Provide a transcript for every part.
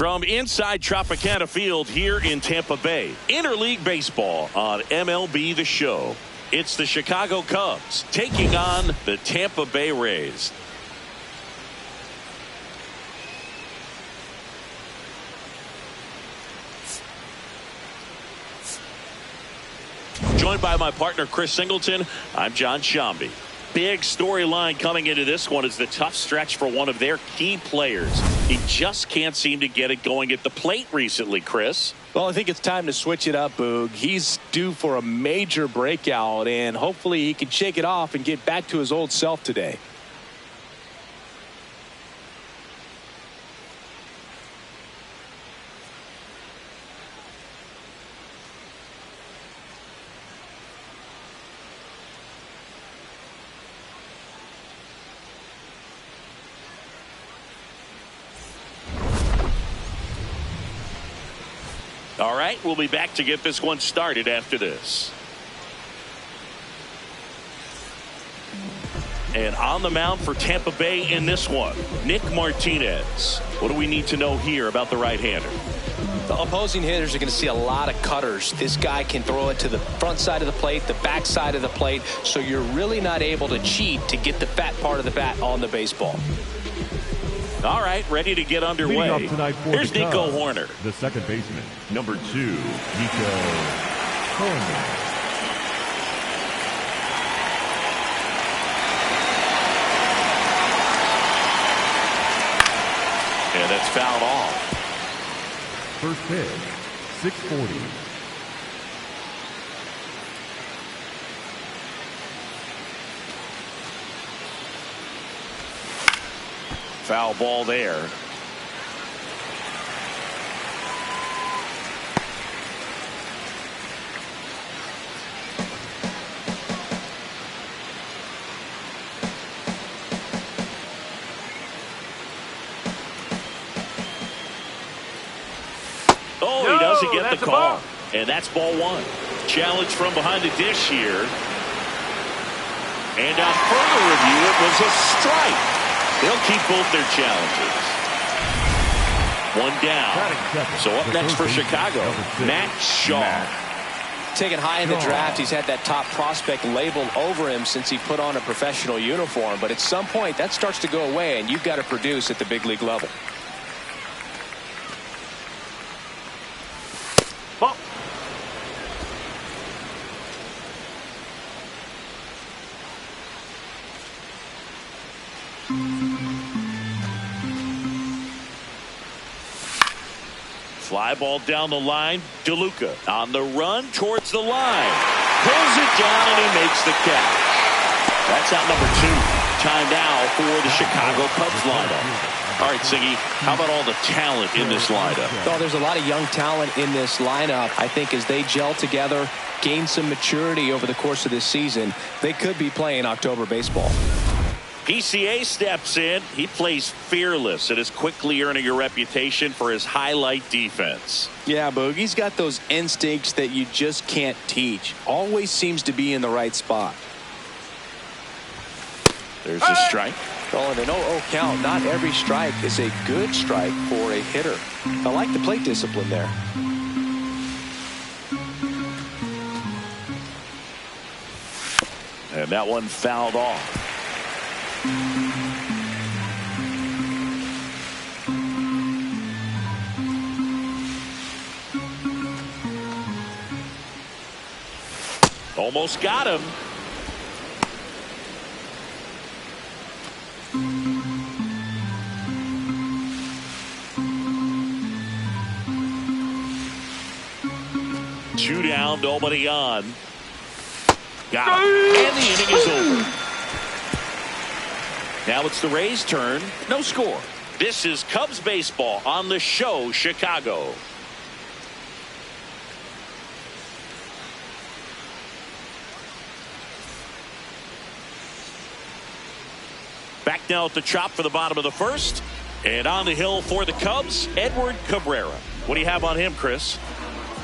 From inside Tropicana Field here in Tampa Bay, interleague baseball on MLB The Show. It's the Chicago Cubs taking on the Tampa Bay Rays. Joined by my partner Chris Singleton, I'm John Shambi. Big storyline coming into this one is the tough stretch for one of their key players. He just can't seem to get it going at the plate recently, Chris. Well, I think it's time to switch it up, Boog. He's due for a major breakout, and hopefully he can shake it off and get back to his old self today. All right, we'll be back to get this one started after this. And on the mound for Tampa Bay in this one, Nick Martinez. What do we need to know here about the right-hander? The opposing hitters are going to see a lot of cutters. This guy can throw it to the front side of the plate, the back side of the plate, so you're really not able to cheat to get the fat part of the bat on the baseball. All right, ready to get underway. Here's Nico Hoerner. The second baseman, number 2, Nico Hoerner. And that's fouled off. First pitch, 640. Foul ball there. Oh, he doesn't get the call. And that's ball one. Challenge from behind the dish here. And on further review, it was a strike. They'll keep both their challenges. One down. So up next for Chicago, Matt Shaw. Taken high in the draft, he's had that top prospect labeled over him since he put on a professional uniform. But at some point, that starts to go away, and you've got to produce at the big league level. Fly ball down the line. DeLuca on the run towards the line. Pulls it down and he makes the catch. That's out number 2. Time now for the Chicago Cubs lineup. All right, Siggy, how about all the talent in this lineup? Oh, there's a lot of young talent in this lineup. I think as they gel together, gain some maturity over the course of this season, they could be playing October baseball. PCA steps in. He plays fearless and is quickly earning a reputation for his highlight defense. Yeah, Boog, he's got those instincts that you just can't teach. Always seems to be in the right spot. There's a strike. Oh, and an 0-0 count. Not every strike is a good strike for a hitter. I like the plate discipline there. And that one fouled off. Almost got him. Two down, nobody on. Got him. And the inning is over. Now it's the Rays' turn. No score. This is Cubs baseball on the show, Chicago. Back now at the chop for the bottom of the first. And on the hill for the Cubs, Edward Cabrera. What do you have on him, Chris?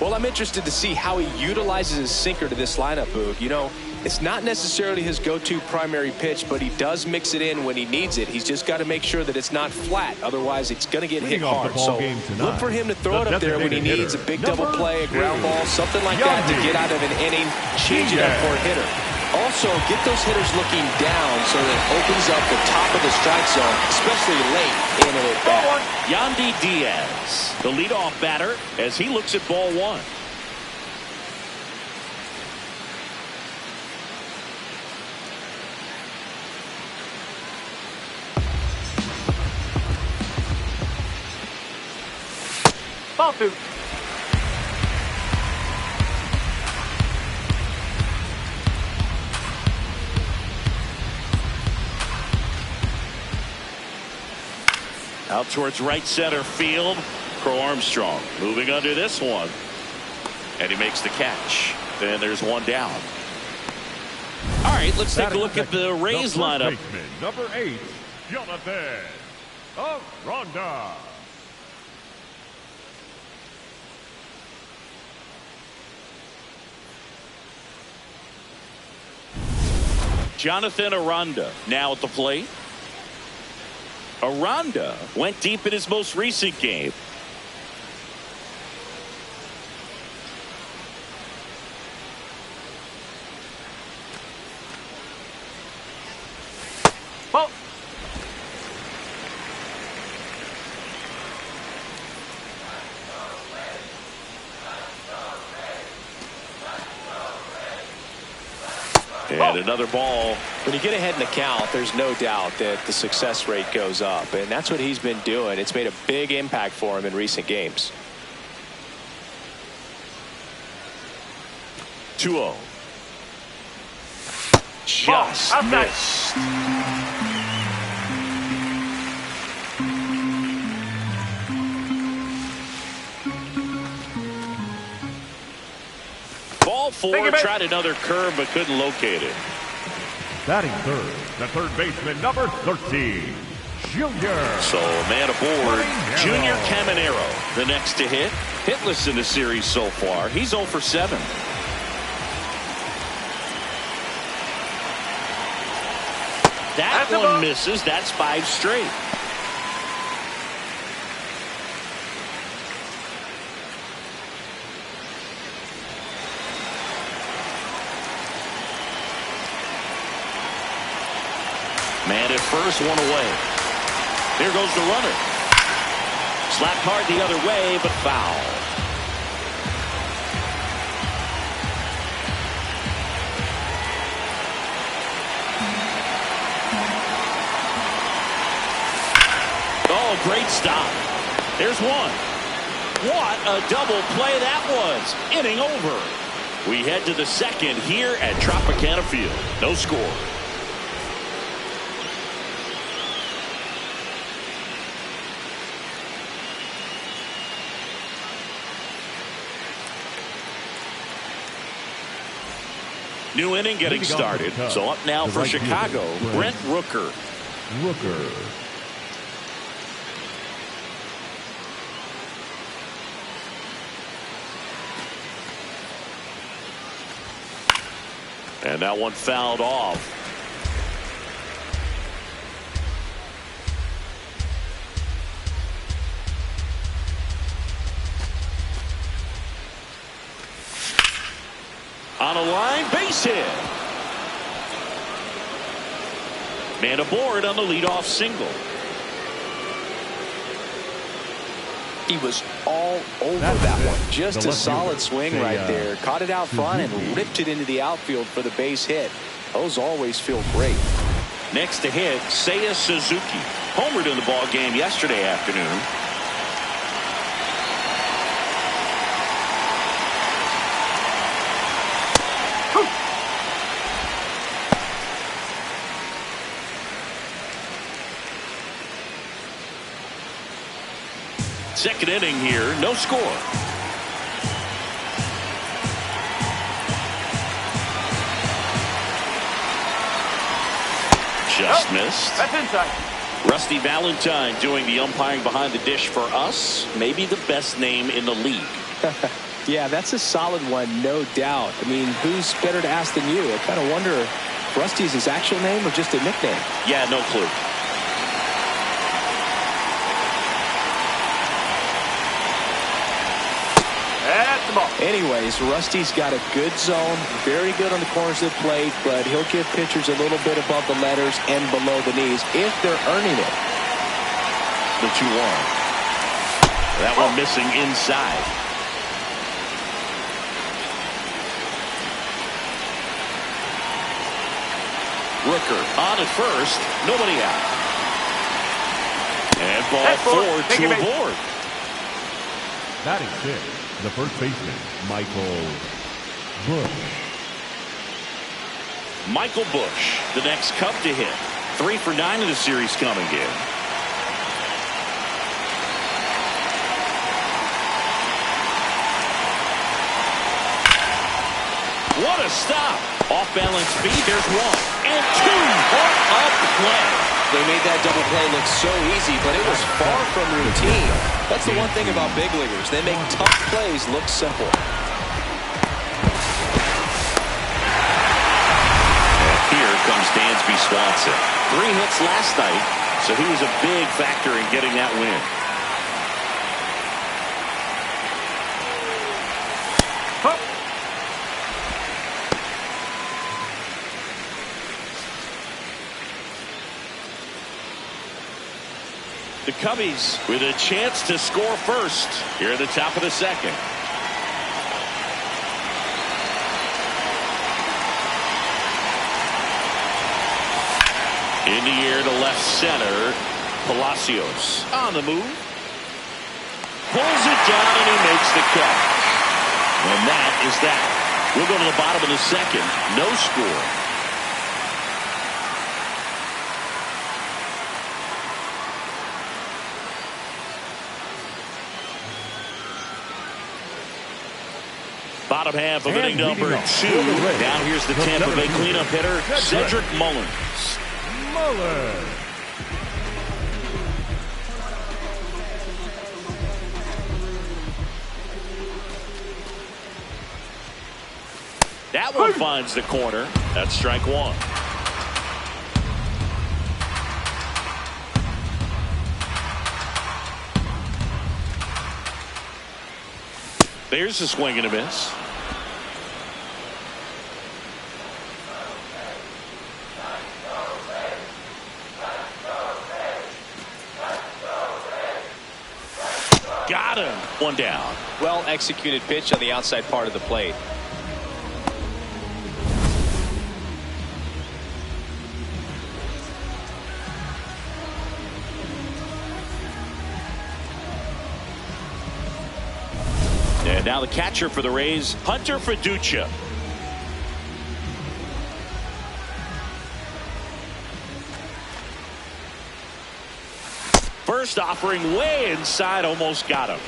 Well, I'm interested to see how he utilizes his sinker to this lineup, Boog. You know, It's not necessarily his go-to primary pitch, but he does mix it in when he needs it. He's just got to make sure that it's not flat. Otherwise, it's going to get hit hard. So look for him to throw it up there when he needs a big double play, a ground ball, something like that to get out of an inning, change it up for a hitter. Also, get those hitters looking down so that it opens up the top of the strike zone, especially late in an at-bat. Yandy Diaz, the leadoff batter, as he looks at ball one. Ball two. Out towards right center field. Crow Armstrong moving under this one. And he makes the catch. And there's one down. All right, let's take a look at the Rays lineup. Number 8, Jonathan Aranda. Jonathan Aranda now at the plate. Aranda went deep in his most recent game. Ball. And another ball. When you get ahead in the count, there's no doubt that the success rate goes up, and that's what he's been doing. It's made a big impact for him in recent games. 2-0. Just missed. Ball four, tried another curve but couldn't locate it. Batting third, the third baseman, number 13, Junior. So man aboard, Junior Caminero, the next to hit. Hitless in the series so far. He's 0 for 7. That one misses. That's 5 straight. Man at first, one away. There goes the runner. Slapped hard the other way, but foul. Oh, great stop. There's one. What a double play that was. Inning over. We head to the second here at Tropicana Field. No score. New inning getting started. So up now for Chicago, Brent Rooker. And that one fouled off. On a line, base hit. Man aboard on the leadoff single. He was all over that one. Just a solid swing right there. Caught it out front and ripped it into the outfield for the base hit. Those always feel great. Next to hit, Seiya Suzuki. Homered in the ball game yesterday afternoon. Second inning here, no score. Just missed. That's inside. Rusty Valentine doing the umpiring behind the dish for us. Maybe the best name in the league. Yeah, that's a solid one, no doubt. I mean, who's better to ask than you? I kind of wonder if Rusty is his actual name or just a nickname. Yeah, no clue. That's the ball. Anyways, Rusty's got a good zone, very good on the corners of the plate, but he'll give pitchers a little bit above the letters and below the knees if they're earning it. The 2-1. That one missing inside. Rooker on at first, nobody out. And ball 4 to aboard. Batting 6, the first baseman, Michael Bush. Michael Bush, the next Cub to hit. 3 for 9 in the series coming in. What a stop. Off-balance speed, there's 1 and 2. What a play. They made that double play look so easy, but it was far from routine. That's the one thing about big leaguers. They make tough plays look simple. And here comes Dansby Swanson. 3 hits last night, so he was a big factor in getting that win. The Cubbies with a chance to score first here at the top of the second. In the air to left center. Palacios on the move. Pulls it down and he makes the catch. And that is that. We'll go to the bottom of the second. No score. Bottom half of inning number 2. Now here's the Tampa Bay cleanup hitter, Cedric Mullins. That one finds the corner. That's strike 1. There's a swing and a miss. Got him. 1 down. Well executed pitch on the outside part of the plate. And now the catcher for the Rays, Hunter Fiducia. First offering way inside, almost got him.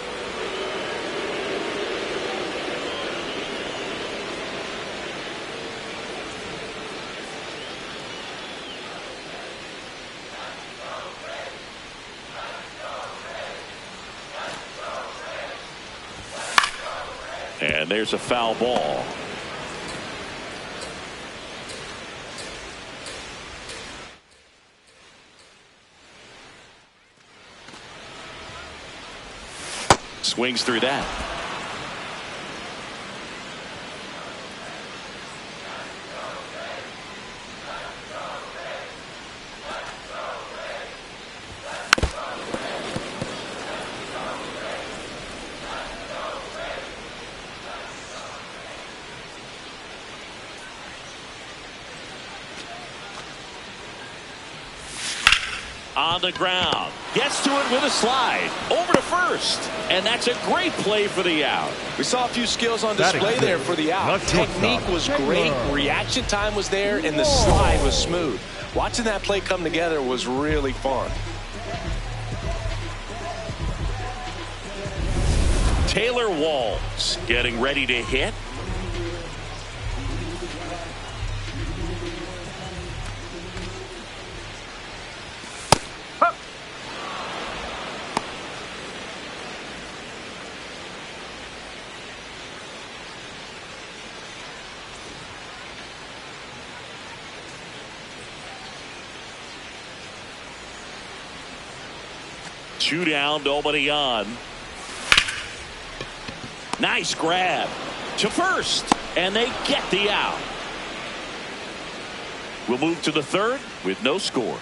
And there's a foul ball. Swings through that. On the ground, gets to it with a slide over to first, and that's a great play for the out. We saw a few skills on display there for the out. Technique was great, reaction time was there, and the slide was smooth. Watching that play come together was really fun. Taylor Walls getting ready to hit. 2 down, nobody on. Nice grab to first, and they get the out. We'll move to the third with no score.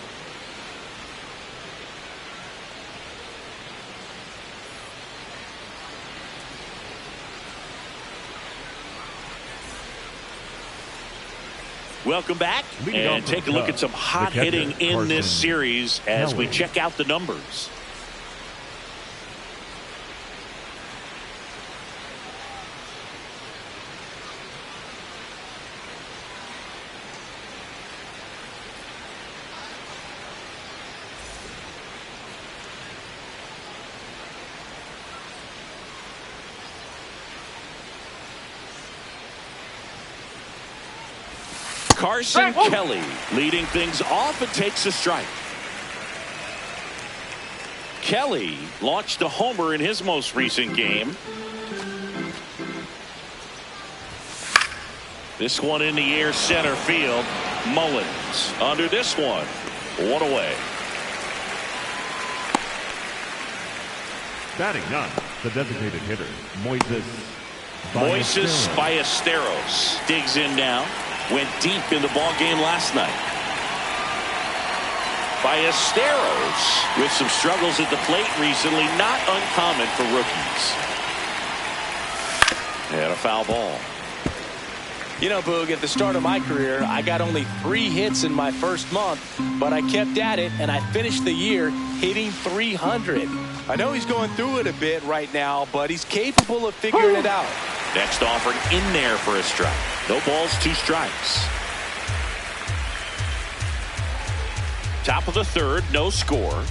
Welcome back, and take a look at some hot hitting in this series as we check out the numbers. Carson Kelly leading things off and takes a strike. Kelly launched a homer in his most recent game. This one in the air, center field. Mullins under this one. 1 away. Batting ninth, the designated hitter, Moises Ballesteros digs in now. Went deep in the ball game last night. Ballesteros with some struggles at the plate recently, not uncommon for rookies. And a foul ball. You know, Boog, at the start of my career, I got only 3 hits in my first month, but I kept at it, and I finished the year hitting 300. I know he's going through it a bit right now, but he's capable of figuring it out. Next offering in there for a strike. No balls, 2 strikes. Top of the third, no score.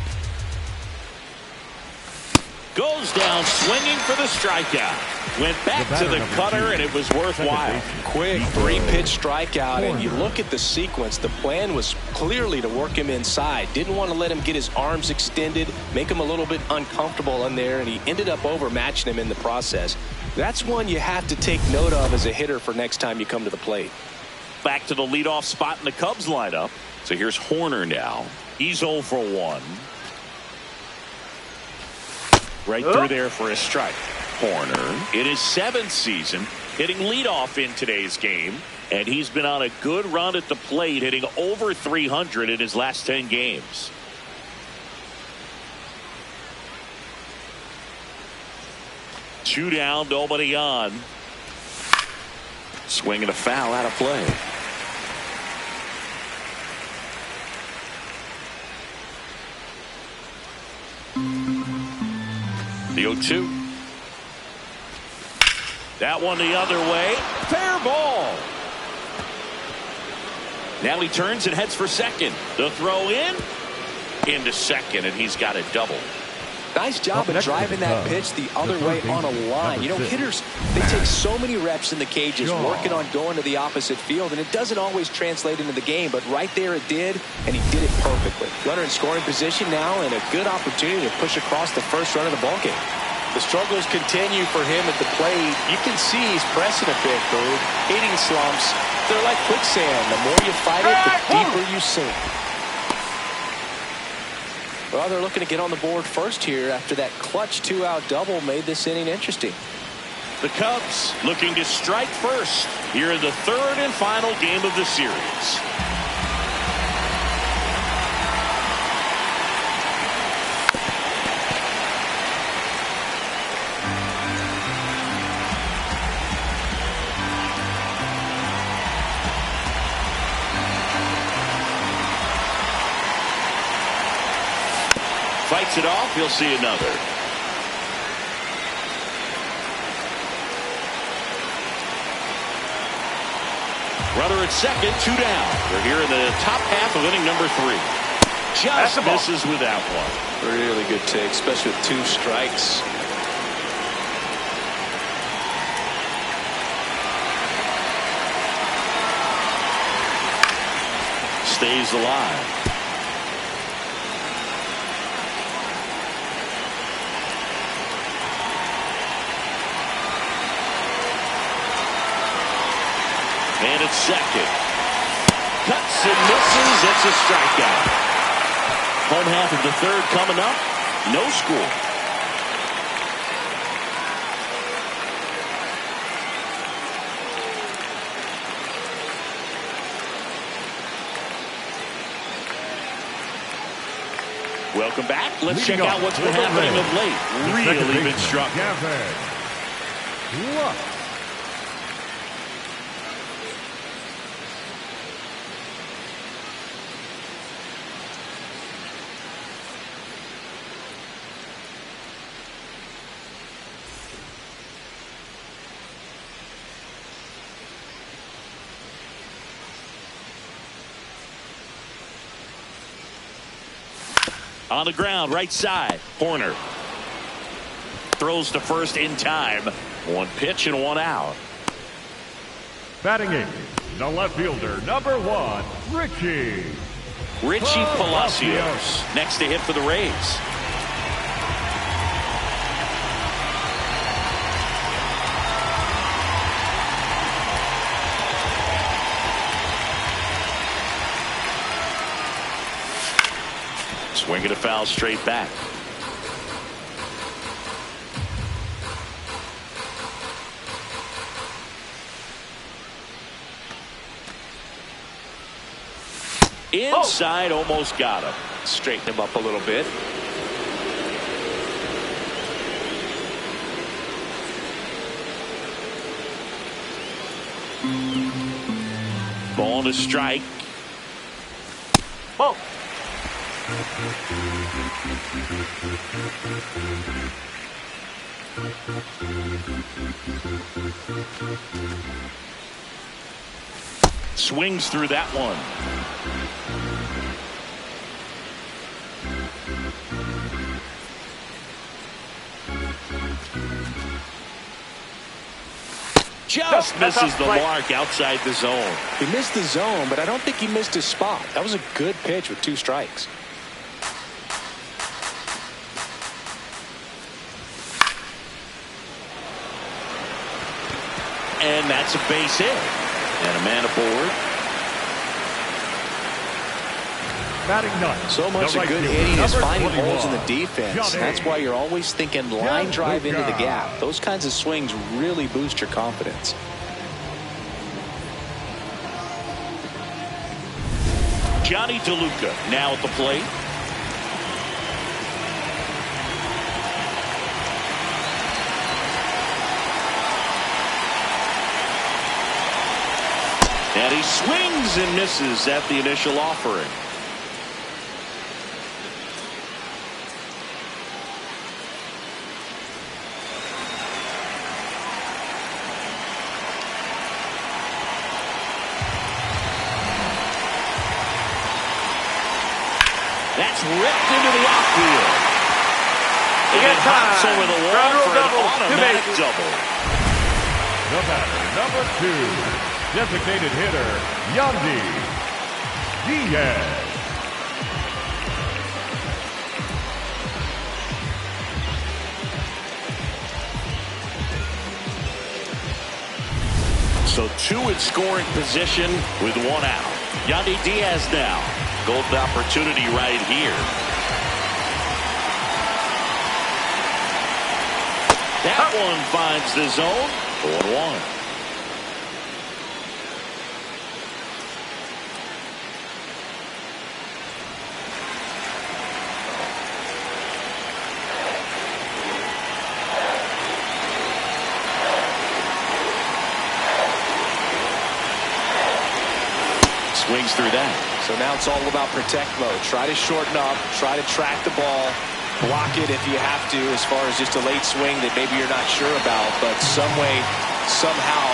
Goes down swinging for the strikeout. Went back to the cutter, and it was worthwhile. Quick 3-pitch strikeout, and you look at the sequence. The plan was clearly to work him inside. Didn't want to let him get his arms extended, make him a little bit uncomfortable in there, and he ended up overmatching him in the process. That's one you have to take note of as a hitter for next time you come to the plate. Back to the leadoff spot in the Cubs lineup. So here's Horner now. He's 0 for 1. Right through there for a strike. Horner in his 7th season hitting leadoff in today's game, and he's been on a good run at the plate, hitting over 300 in his last 10 games. Two down, nobody on. Swinging a foul out of play. The 0-2. That one the other way. Fair ball. Now he turns and heads for second. The throw into second, and he's got a double. Nice job of driving that pitch the other way on a line. You know, hitters, they take so many reps in the cages working on going to the opposite field, and it doesn't always translate into the game, but right there it did, and he did it perfectly. Runner in scoring position now, and a good opportunity to push across the first run of the ballgame. The struggles continue for him at the plate. You can see he's pressing a bit, Bird. Hitting slumps, they're like quicksand. The more you fight it, the deeper you sink. Well, they're looking to get on the board first here after that clutch 2-out double made this inning interesting. The Cubs looking to strike first here in the third and final game of the series. Fights it off. You'll see another. Runner at second, 2 down. We're here in the top half of inning number 3. Just misses with that one. Really good take, especially with 2 strikes. Stays alive. And it's second. Cuts and misses. It's a strikeout. Home half of the third coming up. No score. Welcome back. Let's check out what's been happening of late. Really been struggling. On the ground, right side. Corner. Throws to first in time. One pitch and one out. Batting eighth, the left fielder, number 1, Richie Palacios. Next to hit for the Rays. Swing and a foul straight back. Inside, almost got him. Straighten him up a little bit. Ball to strike. Ball. Swings through that one. Just misses the mark outside the zone. He missed the zone, but I don't think he missed his spot. That was a good pitch with 2 strikes. And that's a base hit. And a man aboard. Batting ninth. So much of good hitting is finding holes in the defense. That's why you're always thinking line drive into the gap. Those kinds of swings really boost your confidence. Johnny DeLuca now at the plate. And he swings and misses at the initial offering. That's ripped into the outfield. And hops over the wall for an automatic double. The batter, number 2, designated hitter, Yandy Diaz. So 2 in scoring position with 1 out. Yandy Diaz now. Golden opportunity right here. That one finds the zone. 0-1. Swings through that. So now it's all about protect mode. Try to shorten up, try to track the ball, block it if you have to, as far as just a late swing that maybe you're not sure about, but some way, somehow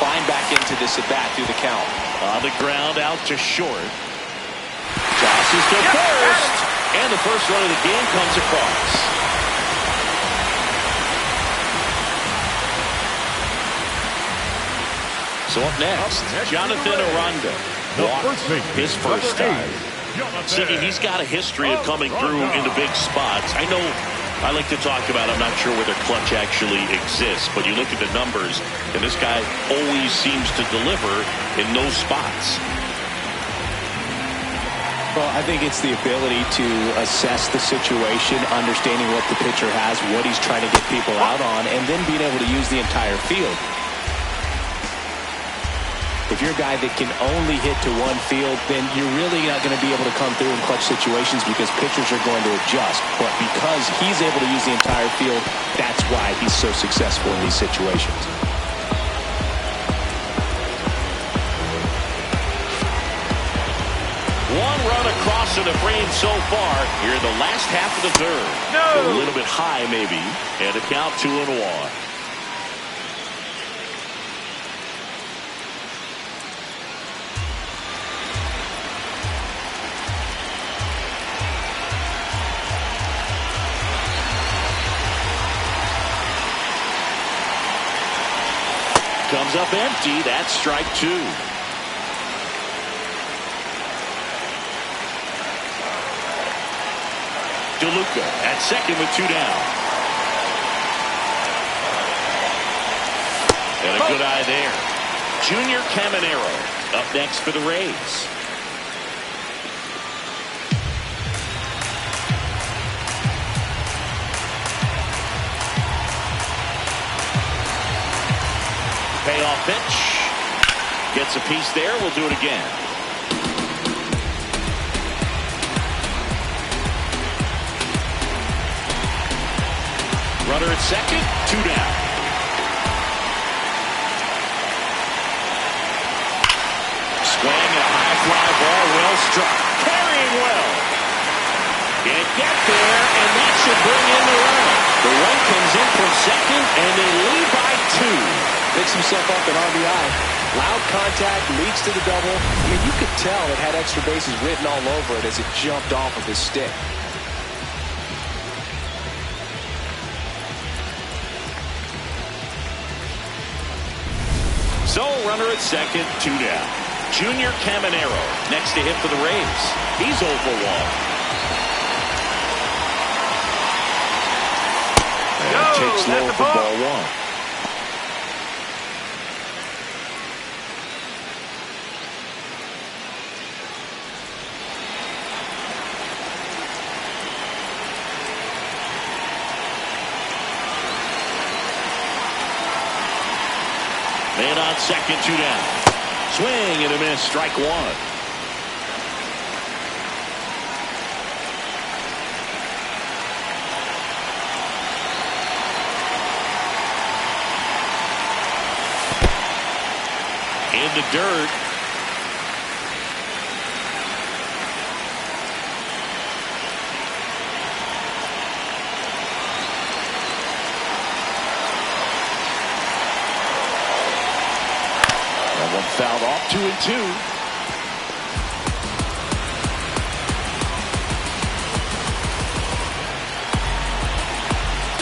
climb back into this at bat through the count. On the ground, out to short. Tosses to first, and the first run of the game comes across. So up next, Jonathan Aranda. Walked his first time. Siggy, he's got a history of coming through in the big spots. I know I like to talk about, I'm not sure whether clutch actually exists, but you look at the numbers, and this guy always seems to deliver in those spots. Well, I think it's the ability to assess the situation, understanding what the pitcher has, what he's trying to get people out on, and then being able to use the entire field. If you're a guy that can only hit to one field, then you're really not going to be able to come through in clutch situations because pitchers are going to adjust. But because he's able to use the entire field, that's why he's so successful in these situations. One run across to the frame so far here in the last half of the third. No. A little bit high maybe, and a count 2-1. Comes up empty. That's strike 2. DeLuca at second with 2 down. And a good eye there. Junior Caminero up next for the Rays. Payoff pitch. Gets a piece there. We'll do it again. Runner at second. 2 down. Swing and a high fly ball. Well struck. Carrying well. Can't get there, and that should bring in the run. The run comes in from second, and they lead by 2. Picks himself up an RBI. Loud contact, leads to the double. I mean, you could tell it had extra bases written all over it as it jumped off of his stick. So, runner at second, 2 down. Junior Caminero next to hit for the Rays. He's 0 for 1. And takes low for ball 1. Man on second, 2 down. Swing and a miss, strike 1. In the dirt. Fouled off, 2-2.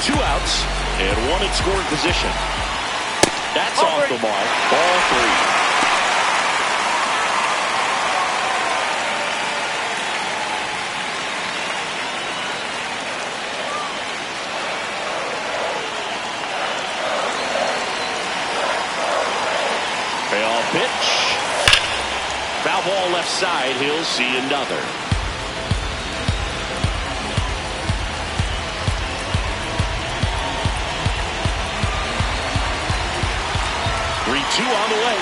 2 outs and 1 in scoring position. That's off the mark. Ball 3. Pitch. Foul ball left side. He'll see another. Three-two on the way.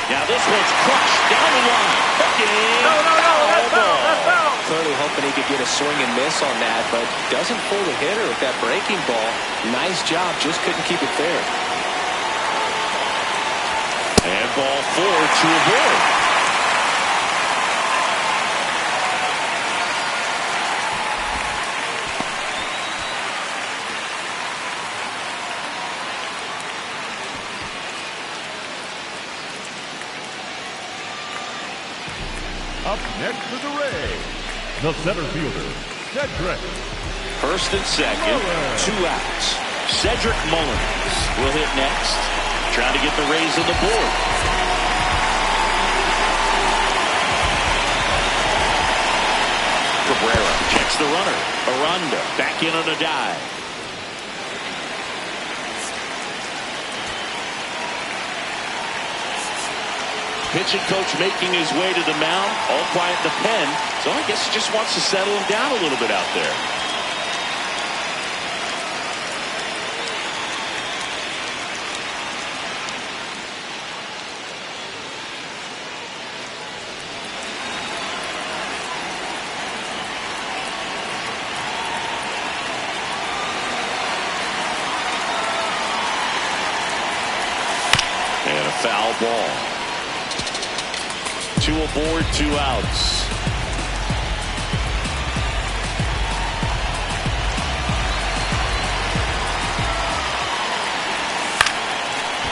Now this one's crushed down the line. Hooking. No, that's foul. Clearly hoping he could get a swing and miss on that, but doesn't fool the hitter with that breaking ball. Nice job, just couldn't keep it fair. And ball 4 to avoid. Up next for the Rays, the center fielder, Cedric. First and second, 2 outs. Cedric Mullins will hit next. Trying to get the Rays on the board. Cabrera checks the runner. Aranda back in on a dive. pitching coach making his way to the mound, all quiet in the pen. So I guess he just wants to settle him down a little bit out there. And a foul ball. 2 aboard, 2 outs.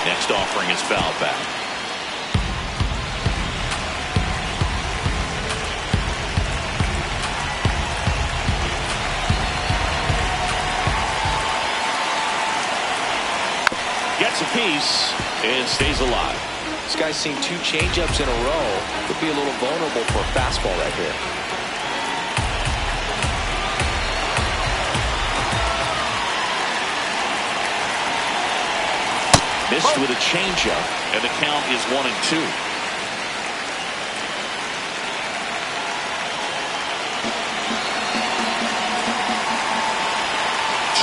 Next offering is foul back. Gets a piece and stays alive. This guy's seen 2 changeups in a row. Could be a little vulnerable for a fastball right here. Missed with a changeup, and the count is 1-2.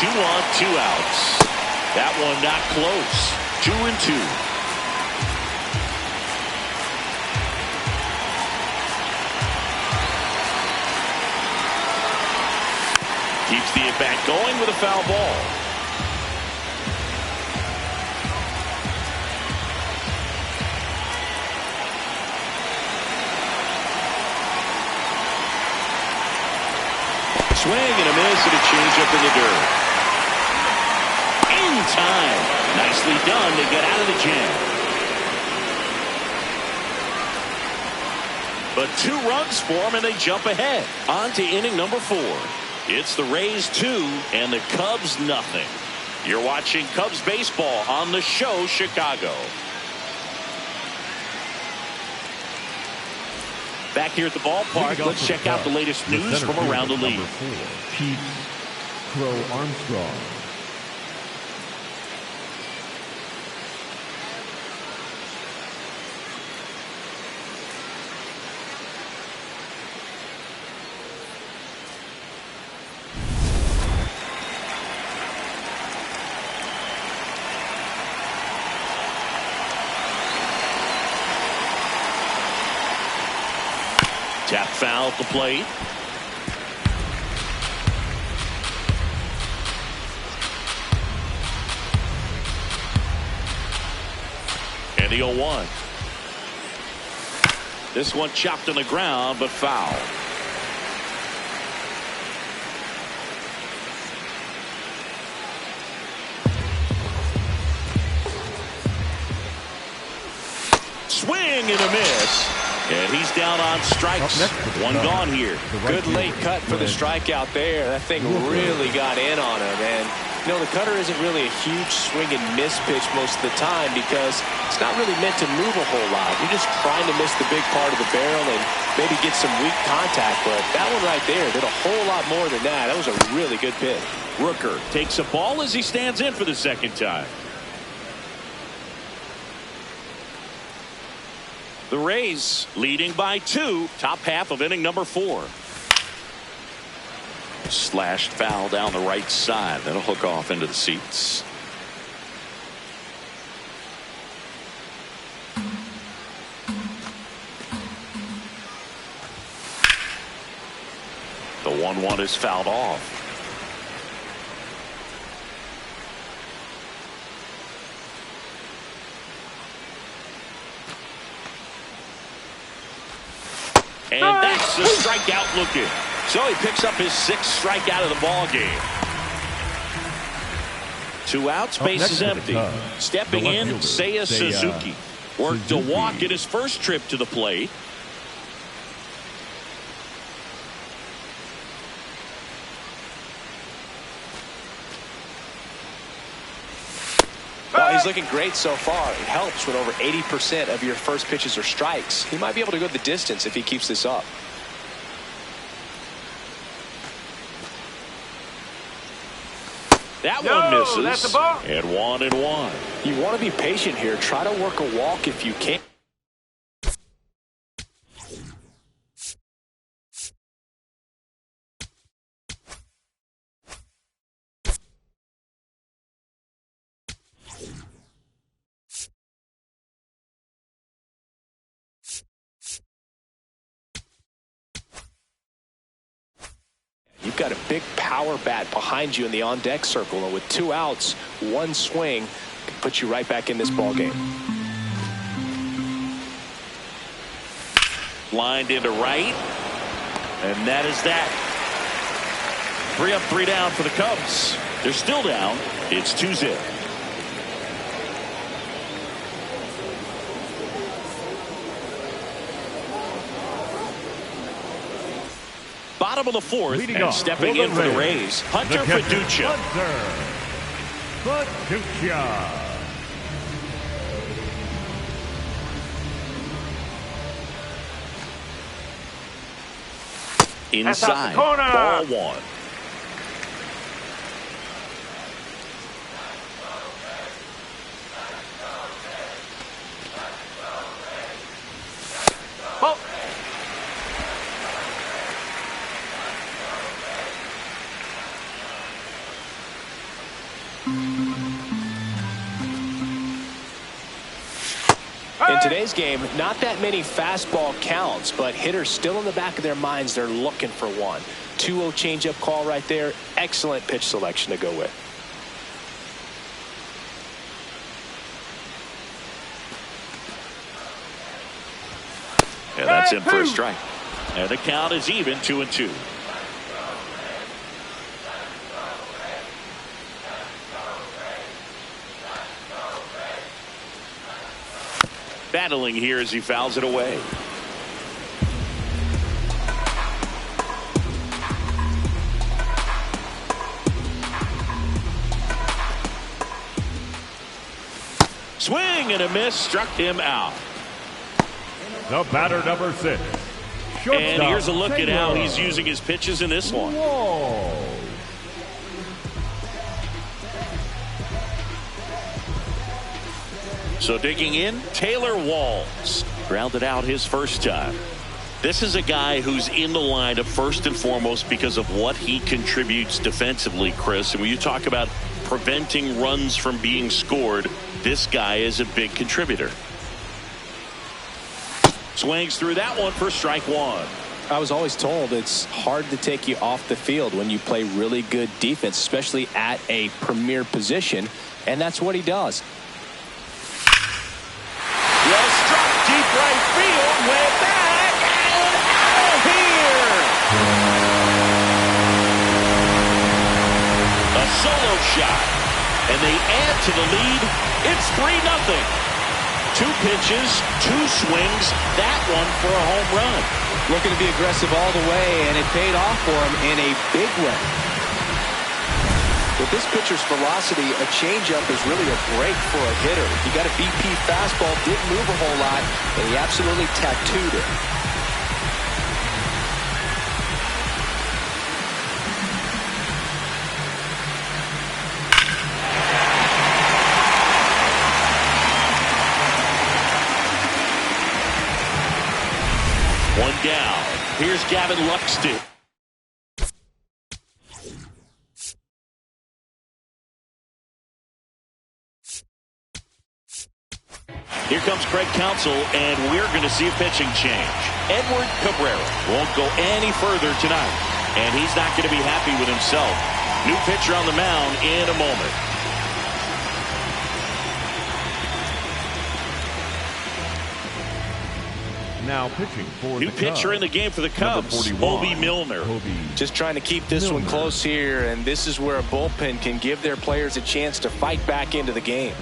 Two on, 2 outs. That one not close. 2-2. Keeps the at-bat going with a foul ball. Swing and a miss and a changeup in the dirt. In time. Nicely done to get out of the jam. But 2 runs for them and they jump ahead. On to inning number 4. It's the Rays 2 and the Cubs nothing. You're watching Cubs baseball on the show Chicago. Back here at the ballpark, let's check out the latest news from around the league. Pete Crow Armstrong. Tap foul at the plate. And the 0-1. This one chopped on the ground, but foul. Swing and a miss. And he's down on strikes. One gone here. Good late cut for the strikeout there. That thing really got in on him. And, you know, the cutter isn't really a huge swing and miss pitch most of the time because it's not really meant to move a whole lot. You're just trying to miss the big part of the barrel and maybe get some weak contact. But that one right there did a whole lot more than that. That was a really good pitch. Rooker takes a ball as he stands in for the second time. The Rays leading by 2, top half of inning number 4. Slashed foul down the right side. That'll hook off into the seats. The 1-1 is fouled off. And that's the strikeout looking. So he picks up his 6th strikeout of the ball game. 2 outs, base is empty. Stepping in, Seiya Suzuki. Worked a walk in his first trip to the plate. Well, he's looking great so far. It helps when over 80% of your first pitches are strikes. He might be able to go the distance if he keeps this up. That one misses. That's a ball. And 1-1. You want to be patient here. Try to work a walk if you can. you've got a big power bat behind you in the on-deck circle, and with 2 outs, 1 swing can put you right back in this ball game. Lined into right, and that is that. 3 up, 3 down for the Cubs. They're still down. It's 2-0. Bottom of the 4th, Leading and off stepping for in for the Rays, Hunter Fiducia. Inside, ball 1. Oh. In today's game, not that many fastball counts, but hitters still in the back of their minds, they're looking for one. 2-0 changeup call right there. Excellent pitch selection to go with. Yeah, that's in for a strike. And the count is even, 2-2. Battling here as he fouls it away. Swing and a miss, struck him out. The batter, number 6. And here's a look at how he's using his pitches in this one. Whoa. So digging in, Taylor Walls grounded out his first time. This is a guy who's in the lineup first and foremost because of what he contributes defensively, Chris. And when you talk about preventing runs from being scored, this guy is a big contributor. Swings through that one for strike 1. I was always told it's hard to take you off the field when you play really good defense, especially at a premier position, and that's what he does. Well struck, deep right field, way back, and out of here. A solo shot, and they add to the lead. It's 3-0. 2 pitches, 2 swings, that one for a home run. Looking to be aggressive all the way, and it paid off for him in a big way. With this pitcher's velocity, a changeup is really a break for a hitter. He got a BP fastball, didn't move a whole lot, and he absolutely tattooed it. One down. Here's Gavin Luxton. Here comes Craig Counsell, and we're going to see a pitching change. Edward Cabrera won't go any further tonight, and he's not going to be happy with himself. New pitcher on the mound in a moment. Now pitching for New pitcher in the game for the Cubs, Bobby Milner. Just trying to keep this one close here, and this is where a bullpen can give their players a chance to fight back into the game.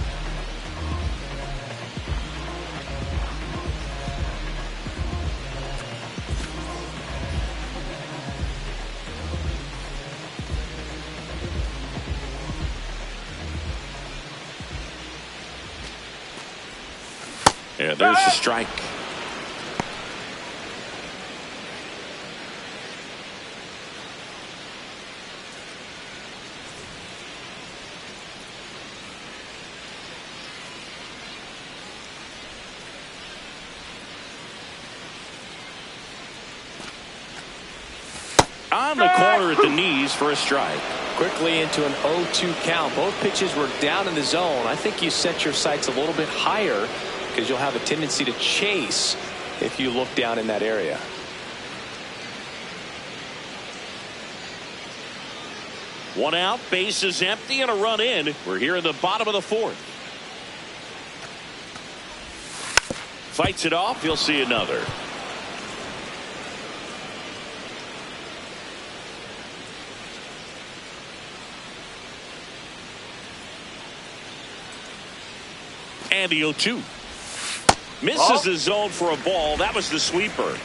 Yeah, there's the strike. On the corner at the knees for a strike. Quickly into an 0-2 count. Both pitches were down in the zone. I think you set your sights a little bit higher because you'll have a tendency to chase if you look down in that area. One out, base is empty, and a run in. We're here in the bottom of the fourth. Fights it off. He'll see another. And the 0-2. Misses the zone for a ball. That was the sweeper.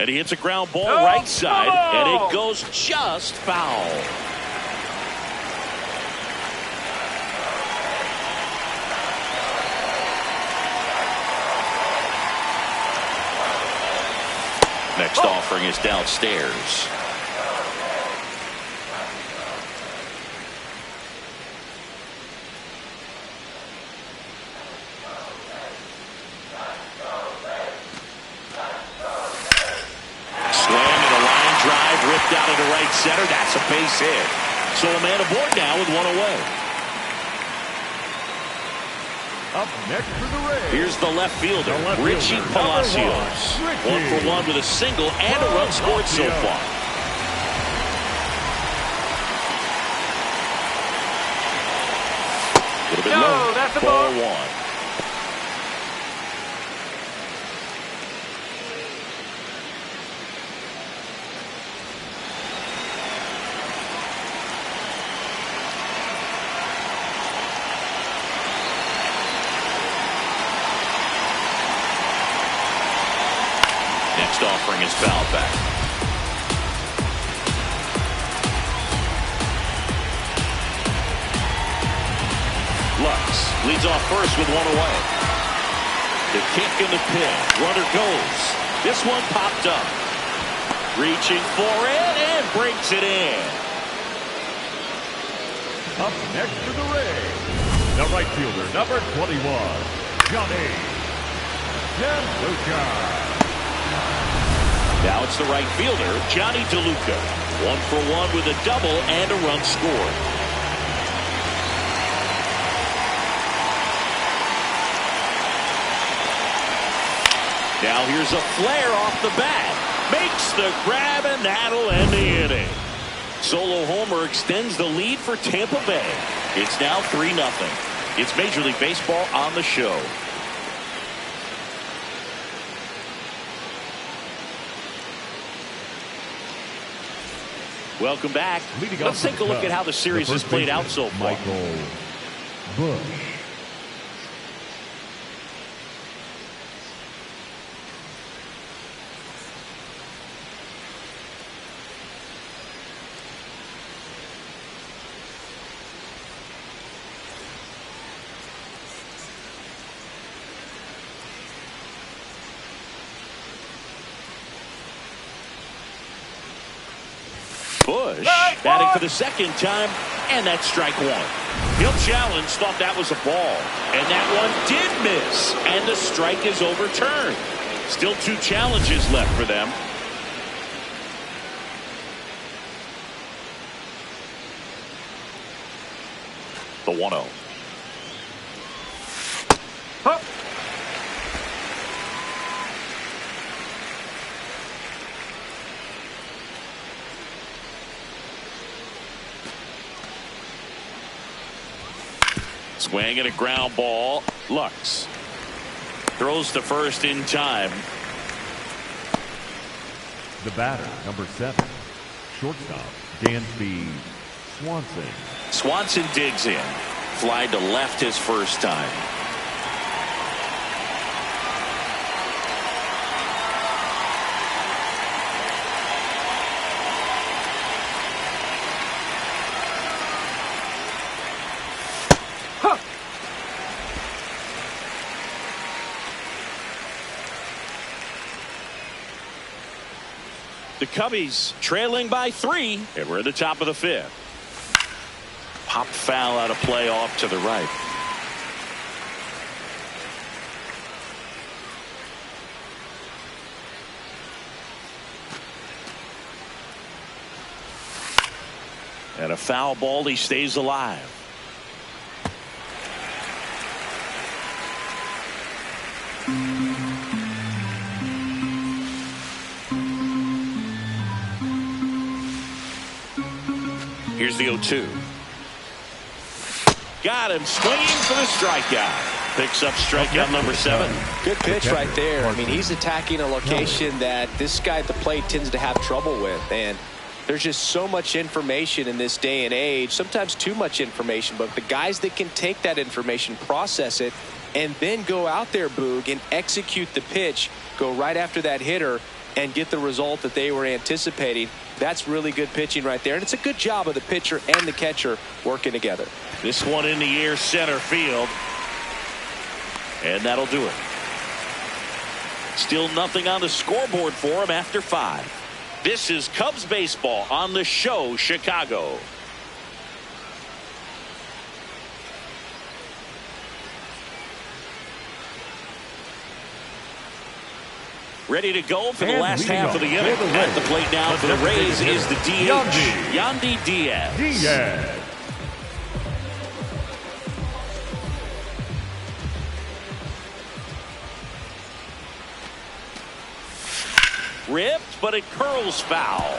And he hits a ground ball right side, and it goes just foul. Next offering is downstairs. Down into right center. That's a base hit. So a man aboard now with one away. Up next for the Rays. Here's the left fielder, Richie Palacios. 1-for-1 with a single and a run scored so far. A little bit low. That's a ball. ball. 1. Next offering is fouled back. Lux leads off first with one away. The kick in the pin. Runner goes. This one popped up. Reaching for it and breaks it in. Up next for the Rays, the right fielder, number 21, Johnny DeLuca. Now it's the right fielder, Johnny DeLuca. 1-for-1 with a double and a run scored. Now here's a flare off the bat. Makes the grab, and that'll end the inning. Solo homer extends the lead for Tampa Bay. It's now 3-0. It's Major League Baseball on the show. Welcome back. Let's take a look at how the series has played out so far. Michael Bush. Bush batting for the second time, and that's strike one. He'll challenge, thought that was a ball, and that one did miss, and the strike is overturned. Still 2 challenges left for them. The 1-0. Huh. Swing and a ground ball. Lux throws to first in time. The batter, number 7, shortstop, Dansby Swanson. Swanson digs in. Fly to left his first time. The Cubbies trailing by 3, and we're at the top of the 5th. Pop foul out of play off to the right. And a foul ball, he stays alive. Here's the 0-2. Got him swinging for the strikeout. Picks up strikeout number 7. Good pitch right there. I mean, he's attacking a location that this guy at the plate tends to have trouble with. And there's just so much information in this day and age, sometimes too much information. But the guys that can take that information, process it, and then go out there, Boog, and execute the pitch, go right after that hitter, and get the result that they were anticipating. That's really good pitching right there. And it's a good job of the pitcher and the catcher working together. This one in the air, center field. And that'll do it. Still nothing on the scoreboard for him after 5. This is Cubs baseball on the show, Chicago. Ready to go for the last half of the inning. At the plate now for the Rays is the DH, Yandy Diaz. Ripped, but it curls foul.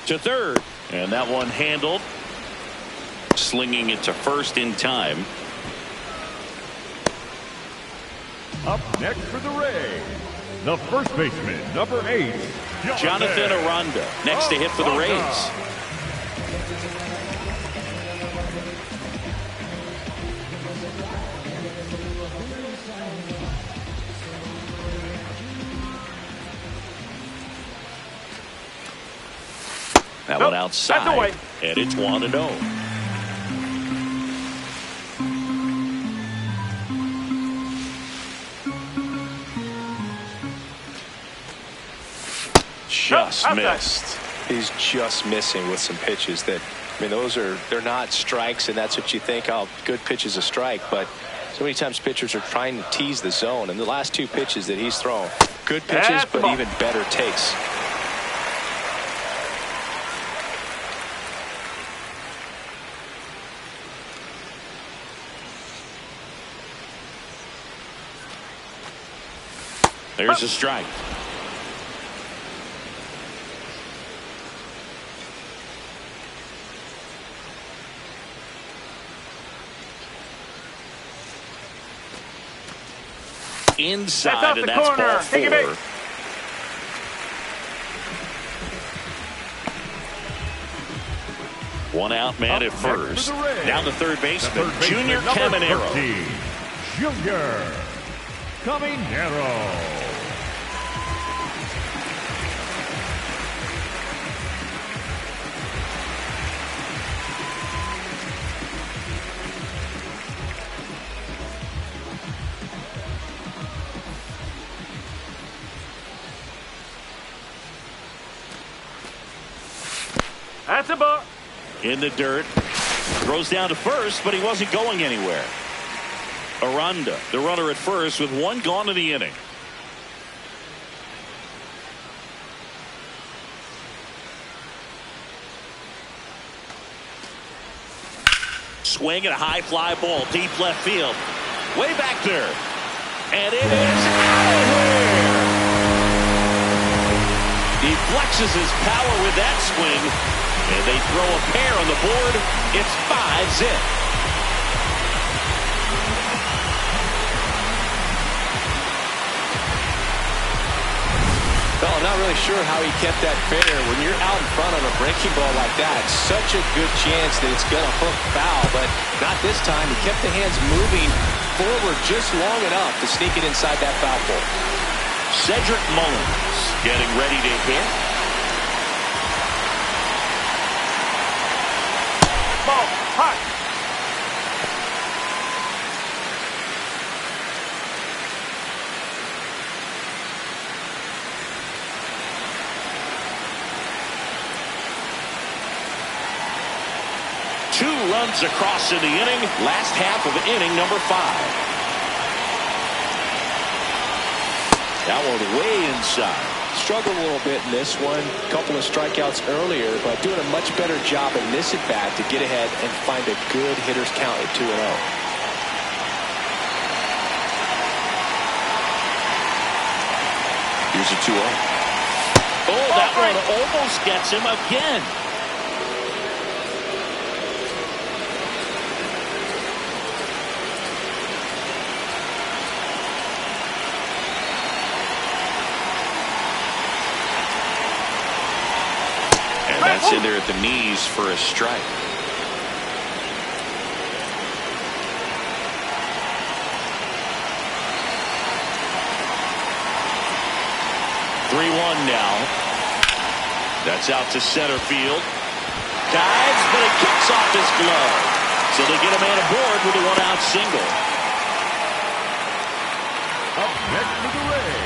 To third, and that one handled. Slinging it to first in time. Up next for the Rays, the first baseman, number 8, Jonathan Aranda, next to hit for the Rays. That one outside, and it's 1-0. Just missed. He's just missing with some pitches that, I mean, they're not strikes, and that's what you think, oh, good pitch is a strike. But so many times pitchers are trying to tease the zone, and the last 2 pitches that he's thrown, good pitches, but even better takes. There's a strike. Inside, and that's ball 4. One out man at first. Down to third baseman, Junior Caminero. Junior Caminero. That's a ball. In the dirt. Throws down to first, but he wasn't going anywhere. Aranda, the runner at first, with 1 gone in the inning. Swing and a high fly ball, deep left field. Way back there. And it is out of here. He flexes his power with that swing. And they throw a pair on the board. It's 5-zip. Well, I'm not really sure how he kept that fair. When you're out in front on a breaking ball like that, such a good chance that it's going to hook foul, but not this time. He kept the hands moving forward just long enough to sneak it inside that foul pole. Cedric Mullins getting ready to hit. Ball, hot. Two runs across in the inning. Last half of inning number 5. That one way inside. Struggled a little bit in this one. A couple of strikeouts earlier, but doing a much better job in this at bat to get ahead and find a good hitter's count at 2-0. Here's a 2-0. Oh, that one almost gets him again. And that's in there at the knees for a strike. Now. That's out to center field. Dives, but it kicks off his glove. So they get a man aboard with a one-out single. Up next to the ring.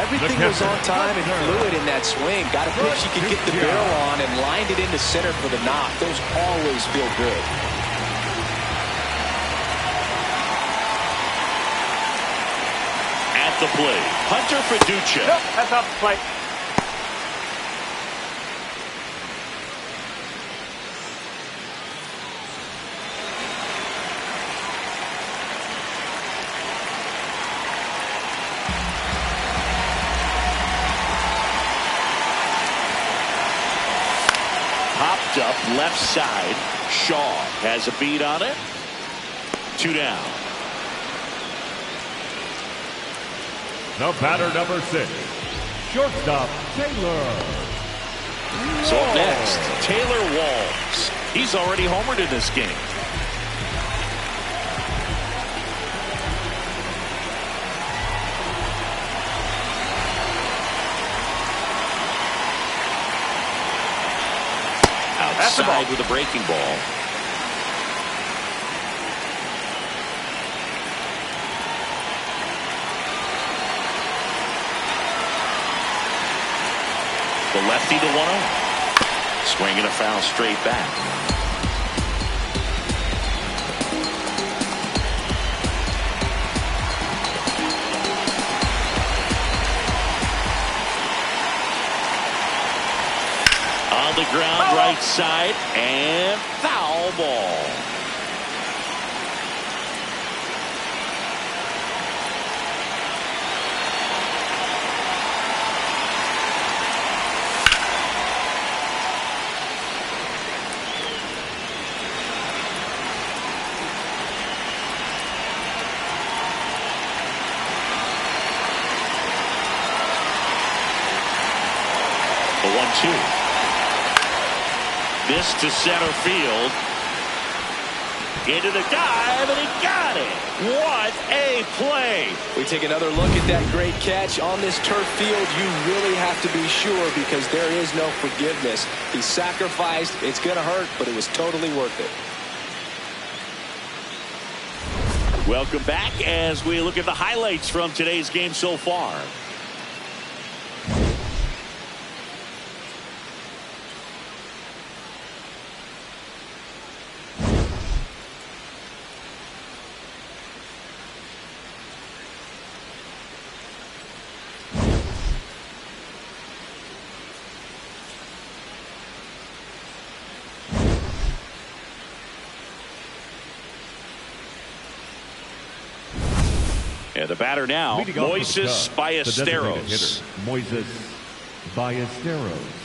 Everything was on time and fluid in that swing. Got a pitch you could get the barrel on and lined it into center for the knock. Those always feel good. At the plate, Hunter Fiducia. Nope, that's off the plate. Popped up left side. Shaw has a beat on it. 2 down. The batter, number 6, shortstop Taylor. So up next, Taylor Walls. He's already homered in this game. Outside with a breaking ball. The lefty to 1-0. Swinging a foul straight back. On the ground, right side, and foul ball. The 1-2. This to center field. Into the dive, and he got it. What a play. We take another look at that great catch. On this turf field, you really have to be sure because there is no forgiveness. He sacrificed. It's going to hurt, but it was totally worth it. Welcome back as we look at the highlights from today's game so far. And the batter now, Moises Ballesteros. Moises Ballesteros.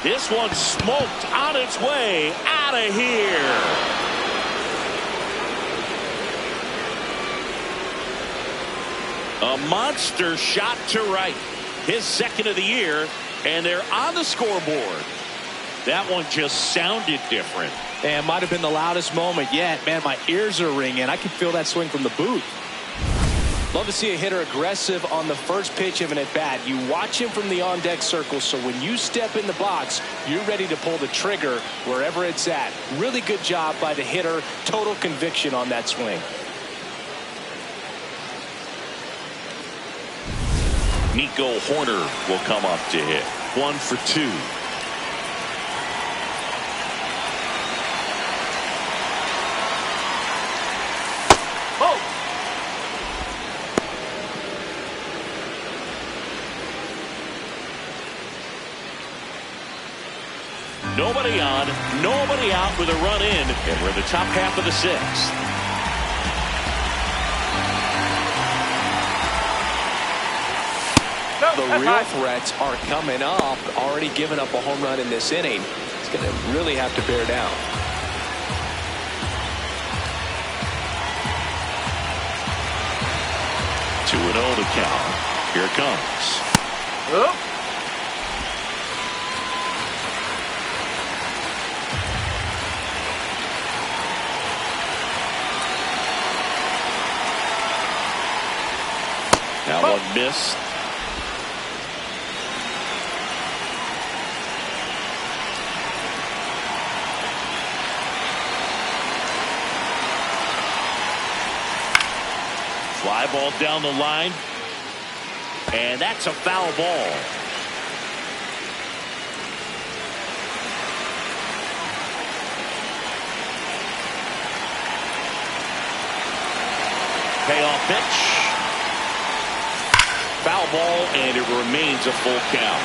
This one smoked on its way out of here. A monster shot to right. His second of the year, and they're on the scoreboard. That one just sounded different. And might have been the loudest moment yet. Man, my ears are ringing. I can feel that swing from the booth. Love to see a hitter aggressive on the first pitch of an at-bat. You watch him from the on-deck circle, so when you step in the box, you're ready to pull the trigger wherever it's at. Really good job by the hitter. Total conviction on that swing. Nico Horner will come up to hit. 1 for 2. Oh! Nobody on, nobody out with a run in, and we're in the top half of the 6th. The real threats are coming up. Already given up a home run in this inning. He's going to really have to bear down. Two and 0 to count. Here it comes. Oh. Now one missed. Fly ball down the line. And that's a foul ball. Payoff pitch. Foul ball, and it remains a full count.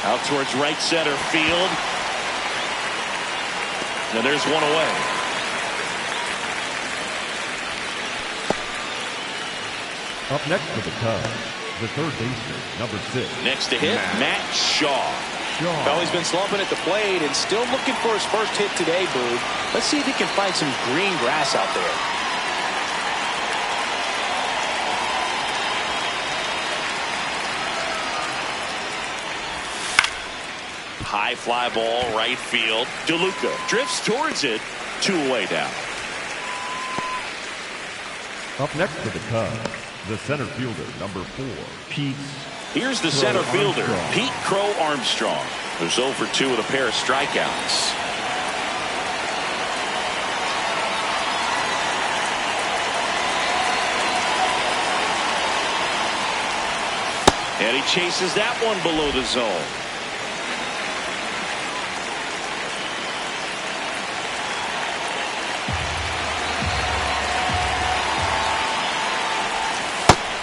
Out towards right center field. Now there's one away. Up next for the Cubs, the third baseman, number 6. Next to hit, Matt Shaw. Well, he's been slumping at the plate and still looking for his first hit today, Boog. Let's see if he can find some green grass out there. High fly ball, right field. DeLuca drifts towards it. 2 away now. Up next for the Cubs, the center fielder, number 4, Pete. Here's the center fielder, Pete Crow Armstrong, who's 0 for 2 with a pair of strikeouts. And he chases that one below the zone.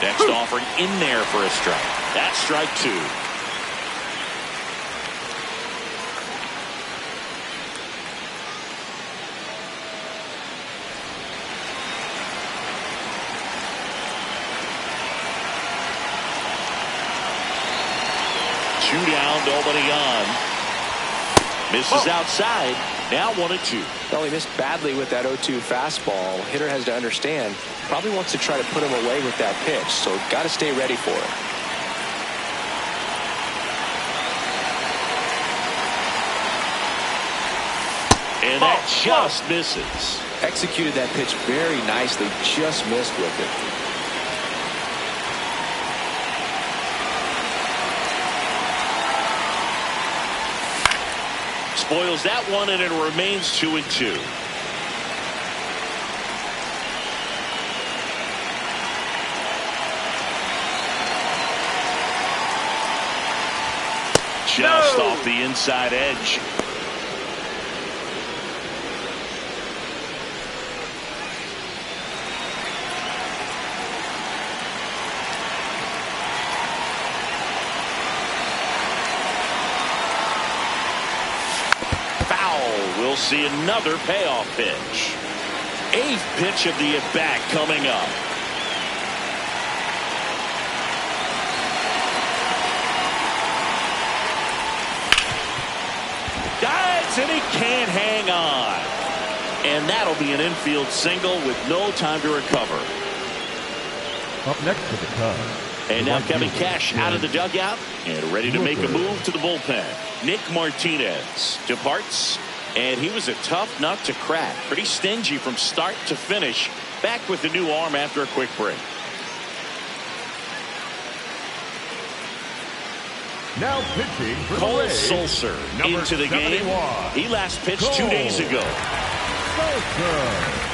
Next offering in there for a strike. That's strike 2. Two down, nobody on. Misses outside. Now 1-2. Well, he missed badly with that 0-2 fastball. Hitter has to understand. Probably wants to try to put him away with that pitch, so got to stay ready for it. And that just misses. Executed that pitch very nicely, just missed with it. Spoils that one, and it remains 2-2. Just off the inside edge. We'll see another payoff pitch. 8th pitch of the at-bat coming up. Dives, and he can't hang on. And that'll be an infield single with no time to recover. Up next for the Cubs. And now Kevin Cash out of the dugout and ready to make a move to the bullpen. Nick Martinez departs. And he was a tough nut to crack. Pretty stingy from start to finish. Back with the new arm after a quick break. Now pitching for Cole the Rays, Sulser number into the 71. game. He last pitched 2 days ago. Sulser.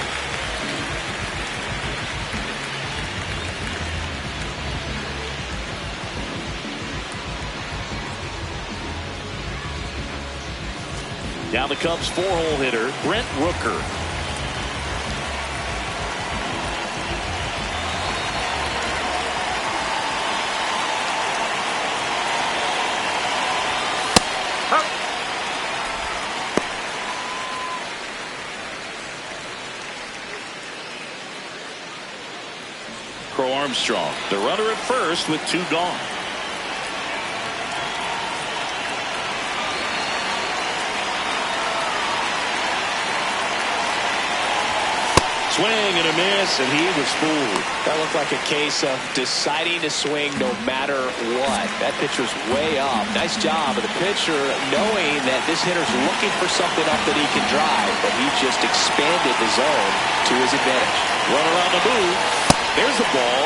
Now the Cubs 4-hole hitter, Brent Rooker. Crow Armstrong, the runner at first with 2 gone. Swing and a miss, and he was fooled. That looked like a case of deciding to swing no matter what. That pitcher's way up. Nice job of the pitcher knowing that this hitter's looking for something up that he can drive, but he just expanded the zone to his advantage. Runner on the move. There's a ball.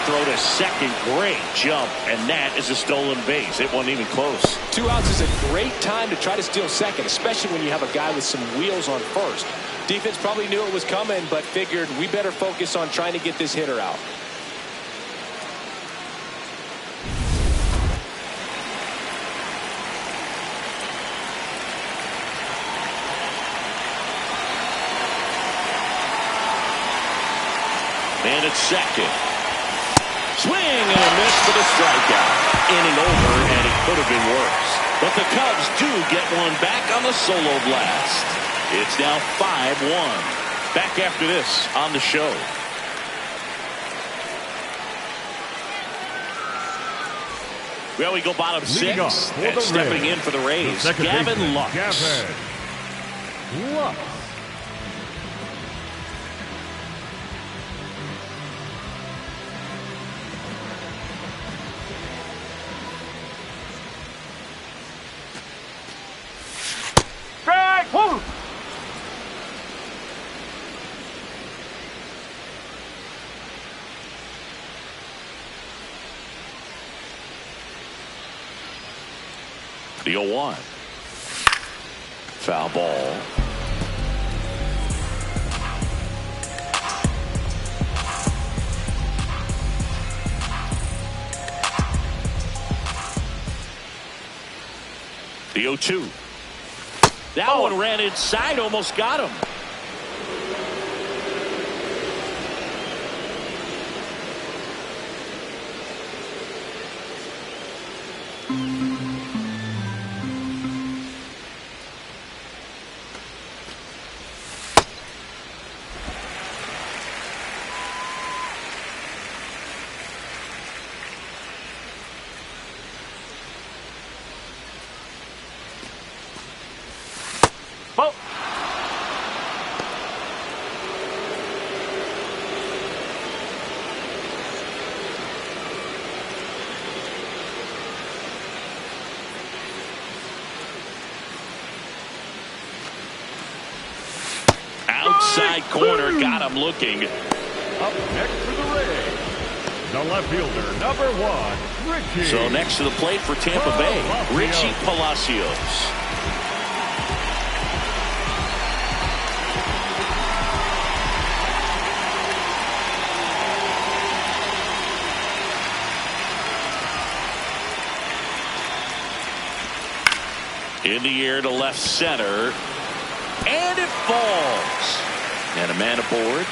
Throw to second. Great jump, and that is a stolen base. It wasn't even close. 2 outs is a great time to try to steal second, especially when you have a guy with some wheels on first. Defense probably knew it was coming, but figured we better focus on trying to get this hitter out. And it's second. Swing and a miss for the strikeout. Inning over, and it could have been worse. But the Cubs do get one back on the solo blast. It's now 5-1. Back after this on the show. Well, we go bottom 6. And stepping in for the Rays, Gavin Lux. Gavin Lux. Strike! Woo! The 0-1. Foul ball. The 0-2. That one ran inside, almost got him. Oh! Outside corner, got him looking. Up next for the Rays, the left fielder, number 1, Richie. So next to the plate for Tampa Bay, Richie Palacios. In the air to left center. And it falls. And a man aboard.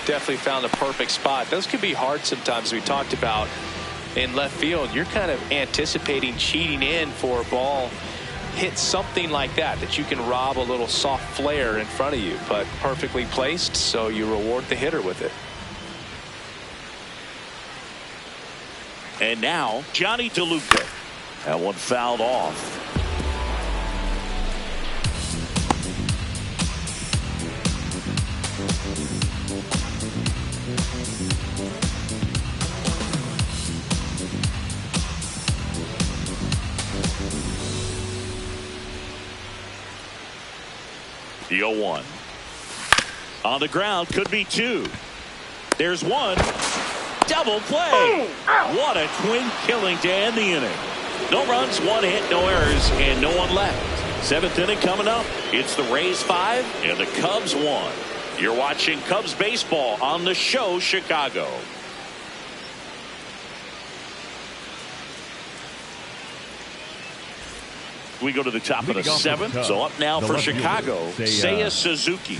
Definitely found the perfect spot. Those can be hard sometimes. We talked about in left field. You're kind of anticipating cheating in for a ball. Hit something like that you can rob a little soft flare in front of you. But perfectly placed, so you reward the hitter with it. And now, Johnny DeLuca. That one fouled off. The 0-1. On the ground, could be 2. There's 1. Double play. What a twin killing to end the inning. No runs, one hit, no errors, and no one left. Seventh inning coming up. It's the Rays 5 and the Cubs 1. You're watching Cubs baseball on the show Chicago. We go to the top of the seventh. So up now for Chicago, Seiya Suzuki.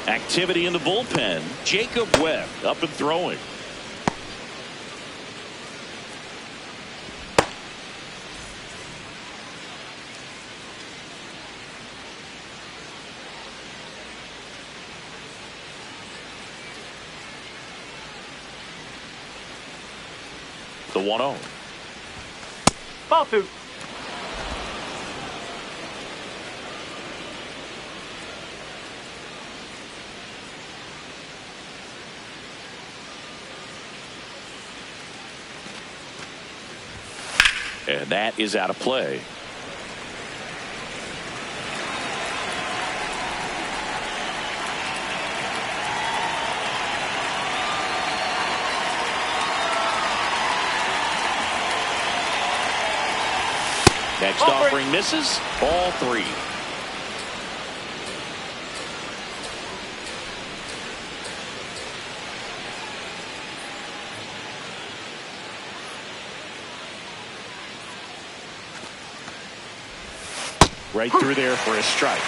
Activity in the bullpen. Jacob Webb up and throwing. The 1-0. Ball two. And that is out of play. Next offering misses. Ball 3. Right through there for a strike.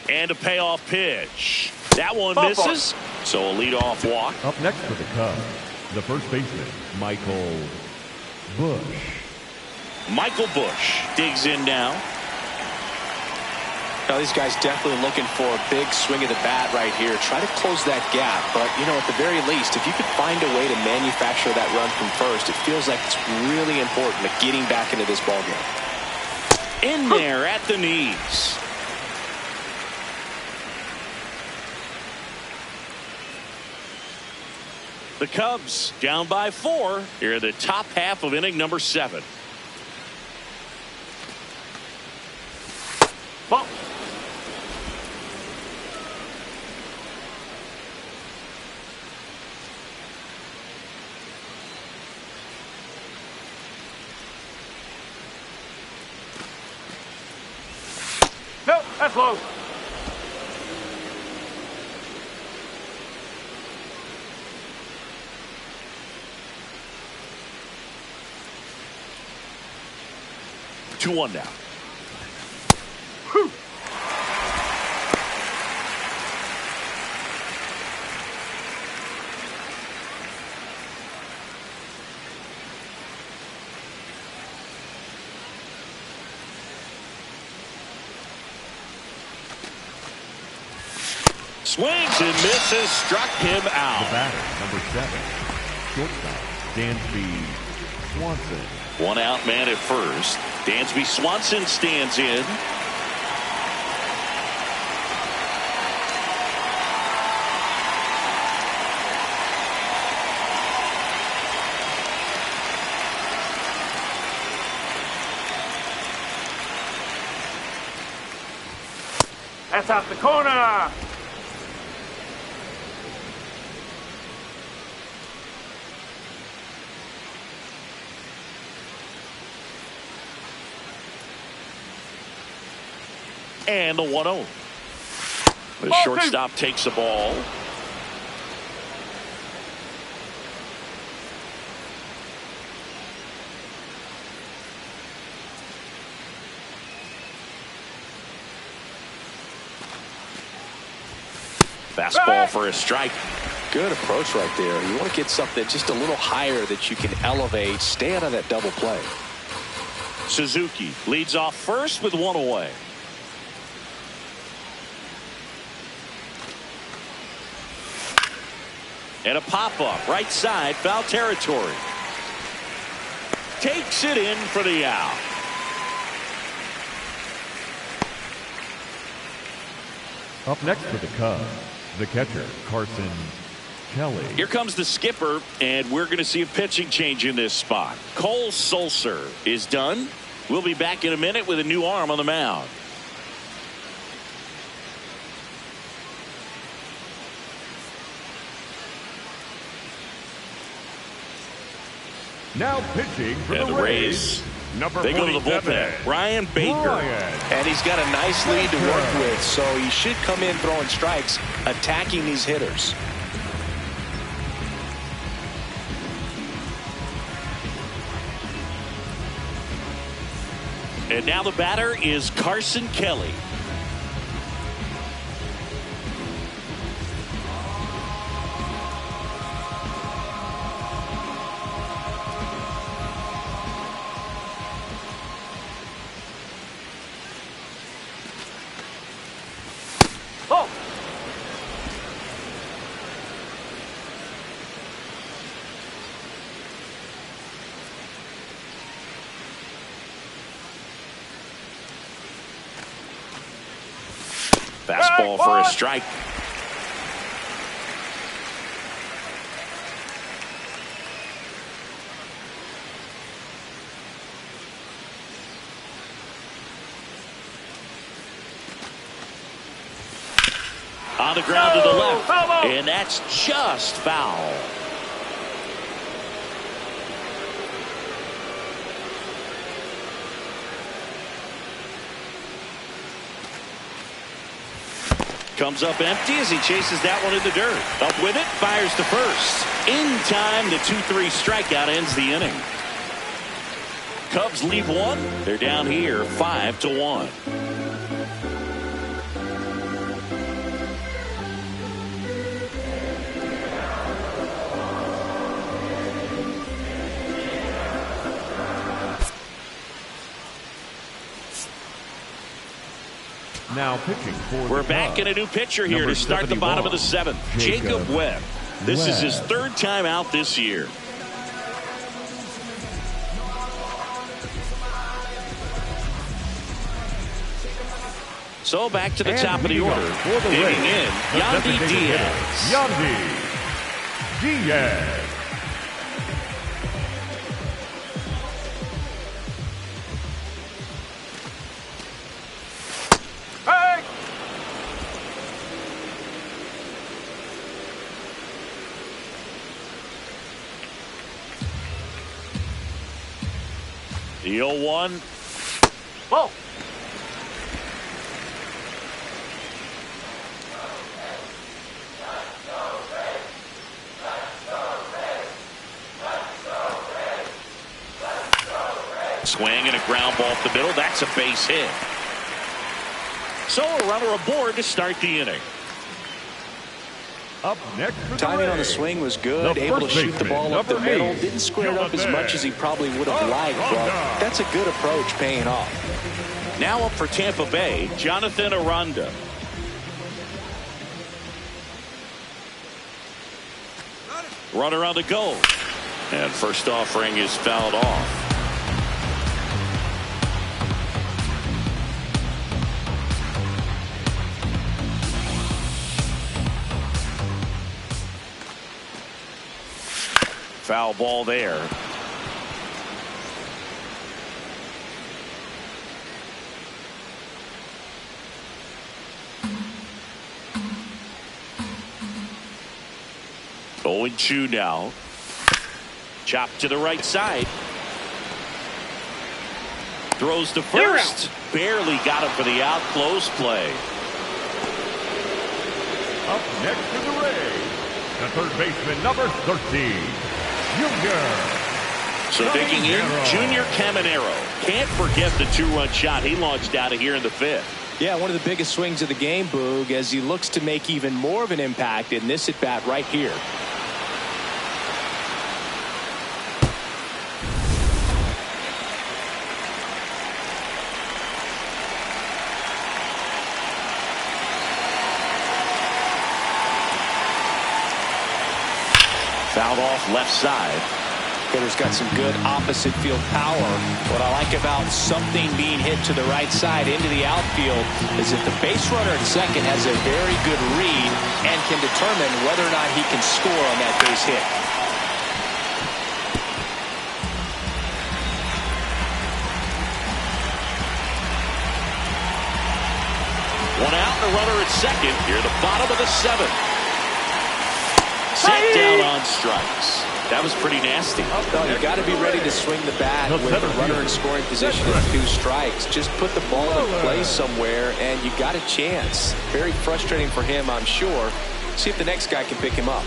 And a payoff pitch. That one misses. So a leadoff walk. Up next for the Cubs, the first baseman, Michael Busch. Michael Busch digs in now. Now, these guys definitely looking for a big swing of the bat right here. Try to close that gap. But, you know, at the very least, if you could find a way to manufacture that run from first, it feels like it's really important to getting back into this ballgame. In there at the knees. The Cubs down by 4 here in the top half of inning number 7. Ball. No, that's low. Two one now. Whew. Swings and misses, struck him out. The batter, number 7, shortstop, Dansby Swanson. One out man at first. Dansby Swanson stands in. That's out the corner. And the 1-0. The shortstop takes the ball. Fastball for a strike. Good approach right there. You want to get something just a little higher that you can elevate. Stay out of that double play. Suzuki leads off first with one away. And a pop-up right side, foul territory. Takes it in for the out. Up next for the Cubs, the catcher, Carson Kelly. Here comes the skipper, and we're going to see a pitching change in this spot. Cole Sulser is done. We'll be back in a minute with a new arm on the mound. Now pitching for And the Rays, number they go to the 47, bullpen. Ryan Baker. And he's got a nice lead to work with, so he should come in throwing strikes, attacking these hitters. And now the batter is Carson Kelly. Fastball for a strike. On the ground to the left. And that's just foul. Comes up empty as he chases that one in the dirt. Up with it, fires to first. In time, the 2-3 strikeout ends the inning. Cubs leave one. They're down here 5-1. Now pitching for We're back in a new pitcher here to start the bottom of the seventh. Jacob Webb. This is his third time out this year. So back to the top of the order. Hitting in, Yandy Diaz. Yandy Diaz. The 0-1. Ball. Swing and a ground ball up the middle. That's a base hit. So a runner aboard to start the inning. Up next for the Timing on the swing was good. Able to shoot the ball up the middle. Didn't square it up as much as he probably would have liked, but that's a good approach paying off. Now up for Tampa Bay, Jonathan Aranda. Runner on the go. And first offering is fouled off. Foul ball there. 0-2 now. Chop to the right side. Throws to first. Barely got him for the out. Close play. Up next to the Rays, the third baseman, number 13, Junior. So digging in, Junior Caminero. Can't forget the 2-run shot he launched out of here in the 5th. Yeah, one of the biggest swings of the game, Boog, as he looks to make even more of an impact in this at-bat right here. Fouled off left side. Hitter's got some good opposite field power. What I like about something being hit to the right side into the outfield is that the base runner at second has a very good read and can determine whether or not he can score on that base hit. One out and a runner at second. Here the bottom of the 7th. Set down on strikes. That was pretty nasty. No, you got to be ready to swing the bat with the runner in scoring position at 2 strikes. Just put the ball in play somewhere, and you got a chance. Very frustrating for him, I'm sure. See if the next guy can pick him up.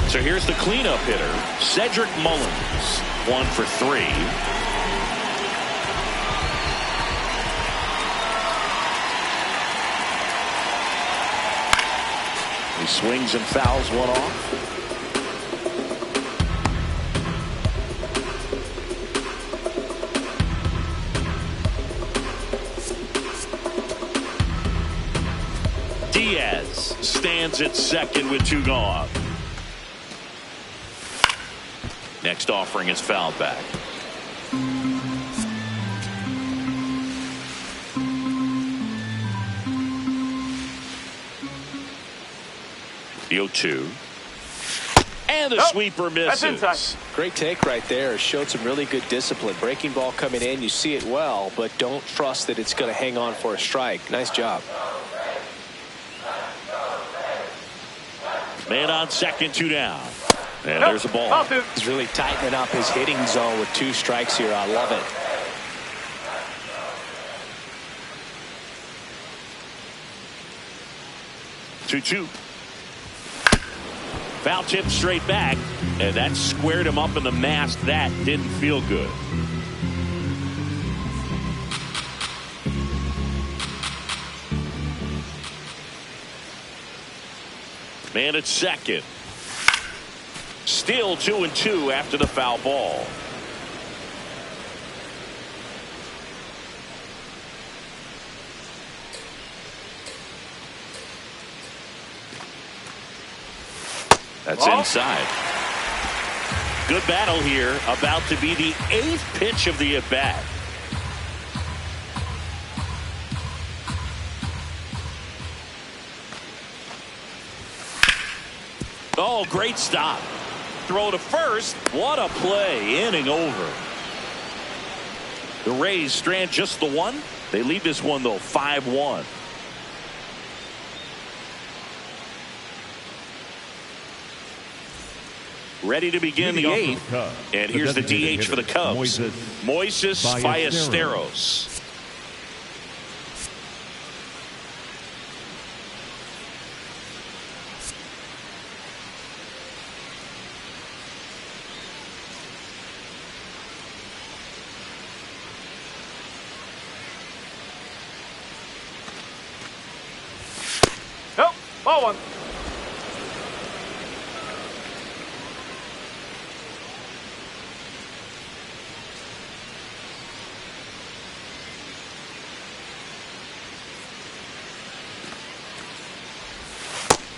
So here's the cleanup hitter, Cedric Mullins. 1 for 3. He swings and fouls one off. Diaz stands at second with 2 gone. Next offering is fouled back. The 0-2. And the sweeper misses. Great take right there. Showed some really good discipline. Breaking ball coming in, you see it well, but don't trust that it's going to hang on for a strike. Nice job. Man on second, 2 down. And there's a ball. He's really tightening up his hitting zone with 2 strikes here. I love it. Two. Foul tip straight back, and that squared him up in the mask. That didn't feel good. Man at second. Still 2-2 after the foul ball. That's inside. Good battle here. About to be the 8th pitch of the at-bat. Oh, great stop. Throw to first. What a play. Inning over. The Rays strand just the 1. They lead this one, though, 5-1. Ready to begin the 8th. And here's the DH for the Cubs, Moises Ballesteros. Nope, ball 1.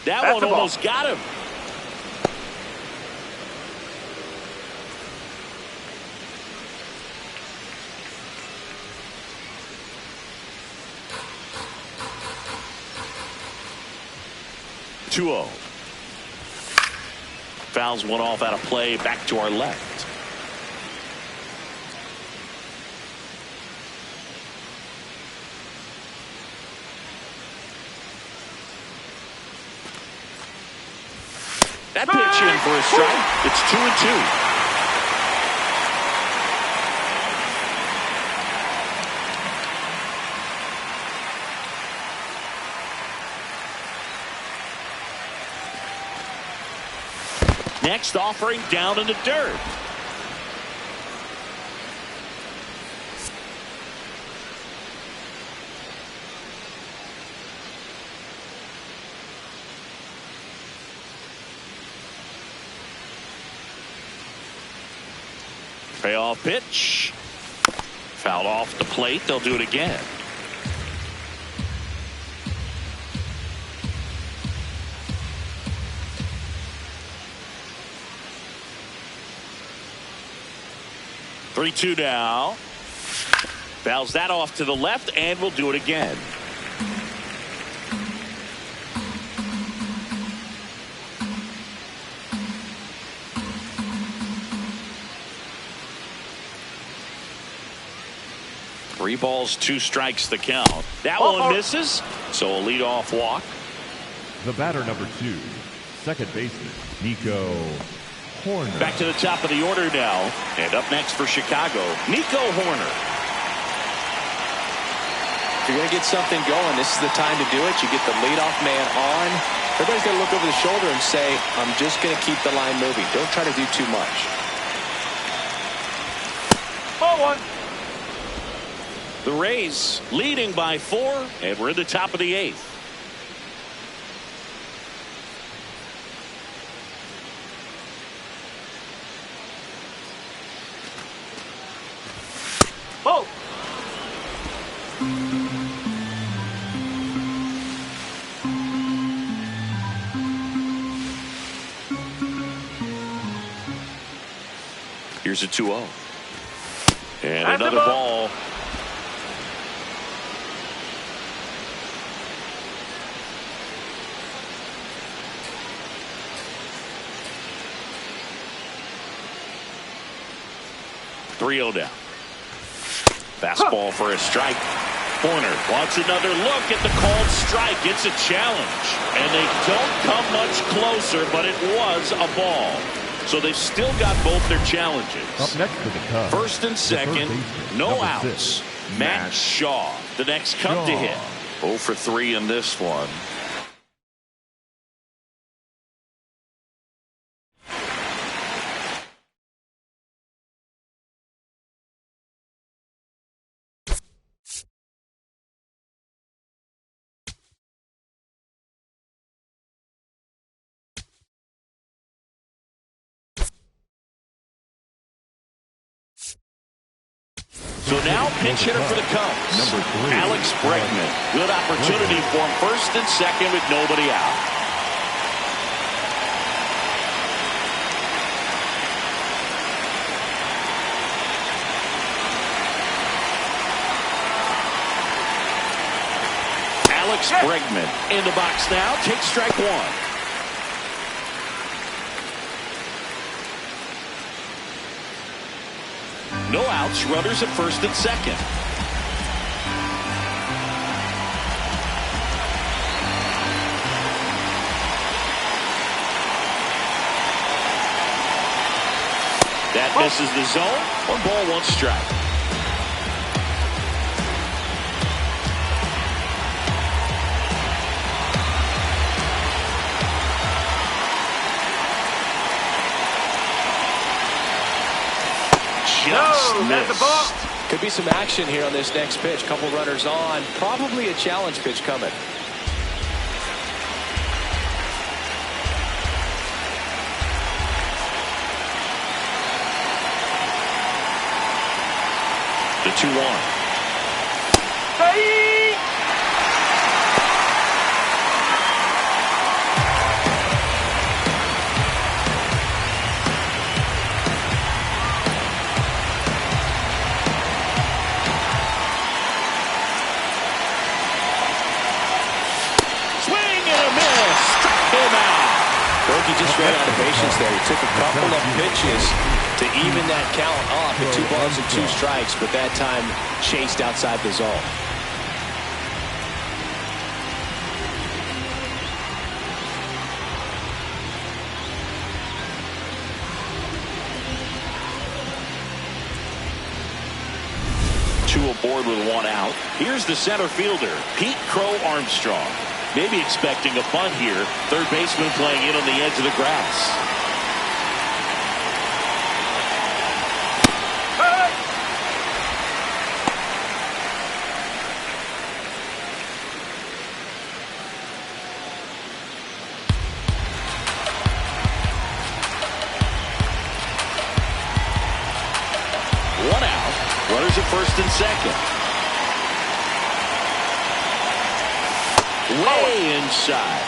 That one almost got him. (2-0). Fouls one off out of play. Back to our left. That pitch in for a strike. It's 2-2. Next offering down in the dirt. Payoff pitch. Fouled off the plate. They'll do it again. Three-two now. Fouls that off to the left, and we'll do it again. Three balls, two strikes the count. That one misses, so a leadoff walk. The batter number 2, second baseman, Nico Horner. Back to the top of the order now. And up next for Chicago, Nico Horner. If you're going to get something going, this is the time to do it. You get the leadoff man on. Everybody's going to look over the shoulder and say, I'm just going to keep the line moving. Don't try to do too much. Ball one. The Rays leading by 4, and we're in the top of the 8th. Ball. Here's a 2-0. And another ball. Down. Fastball for a strike. Horner wants another look at the called strike. It's a challenge. And they don't come much closer, but it was a ball. So they've still got both their challenges. Up next for the Cubs, first and second, no outs. 6, Matt Shaw, the next Cub to hit. 0 for 3 in this one. So now pinch hitter for the Cubs, number 3, Alex Bregman. Good opportunity for him, first and second with nobody out. Alex Bregman in the box now, takes strike 1. No outs, runners at first and second. That misses the zone. 1 ball, 1 strike. Missed. Could be some action here on this next pitch. Couple runners on. Probably a challenge pitch coming. The 2-1. Hey! He just ran out of patience there. He took a couple of pitches to even that count off at 2 balls and 2 strikes, but that time chased outside the zone. board with one out. Here's the center fielder, Pete Crow Armstrong. Maybe expecting a bunt here. Third baseman playing in on the edge of the grass. One out. Runners at first and second. Way inside.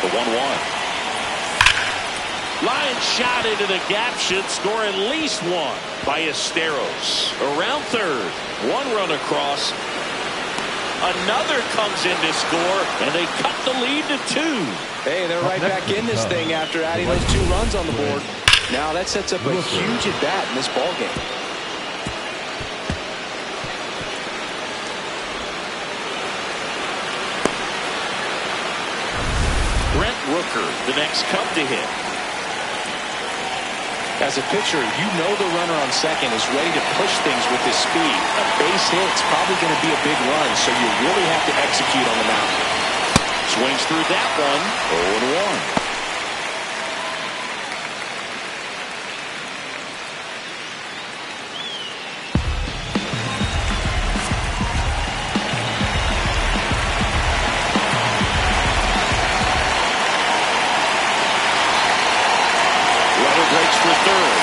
The 1-1. Line shot into the gap, should score at least one by Esteros. Around third. One run across. Another comes in to score, and they cut the lead to 2. Hey, they're right back in this thing after adding those 2 runs on the board. Now that sets up a huge at-bat in this ballgame. Brent Rooker, the next Cub to hit. As a pitcher, you know the runner on second is ready to push things with his speed. A base hit's probably going to be a big run, so you really have to execute on the mound. Swings through that one. 0-1. Breaks for third.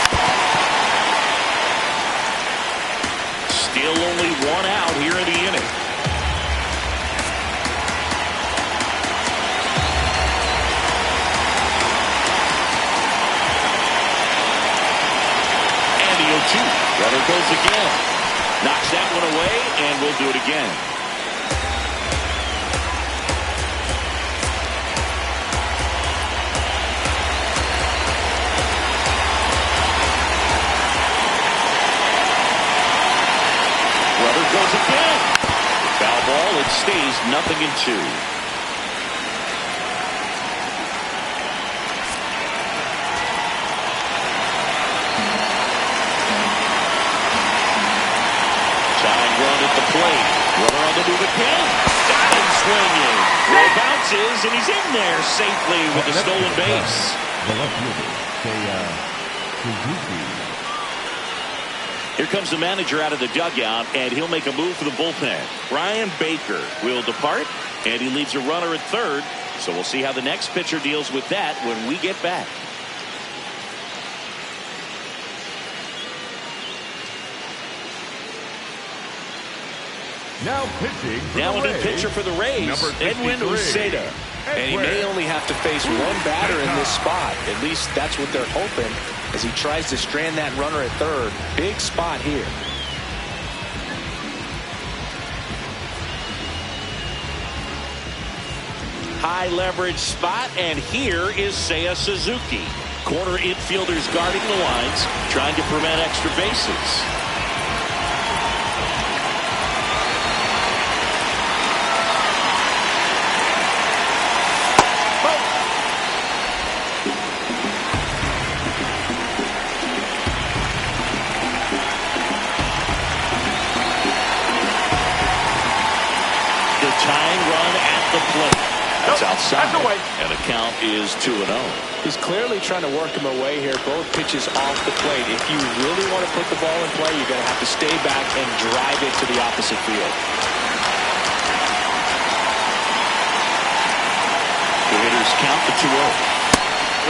Still only one out here in the inning. And the 0-2. Runner goes again. Knocks that one away, and we'll do it again. Goes again. Foul ball. It stays 0-2. Tying run at the plate. Runner on the move again. Got him swinging. Throw bounces, and he's in there safely with the stolen base. The left fielder, Suzuki. Here comes the manager out of the dugout, and he'll make a move for the bullpen. Brian Baker will depart, and he leaves a runner at third. So we'll see how the next pitcher deals with that when we get back. Now pitching for now the a new pitcher for the Rays, Edwin Uceda. And he may only have to face one batter in this spot. At least that's what they're hoping as he tries to strand that runner at third. Big spot here. High leverage spot, and here is Seiya Suzuki. Corner infielders guarding the lines, trying to prevent extra bases. Tying run at the plate. That's outside. That's away. And the count is 2-0. He's clearly trying to work him away here. Both pitches off the plate. If you really want to put the ball in play, you're going to have to stay back and drive it to the opposite field. The hitters count the 2-0.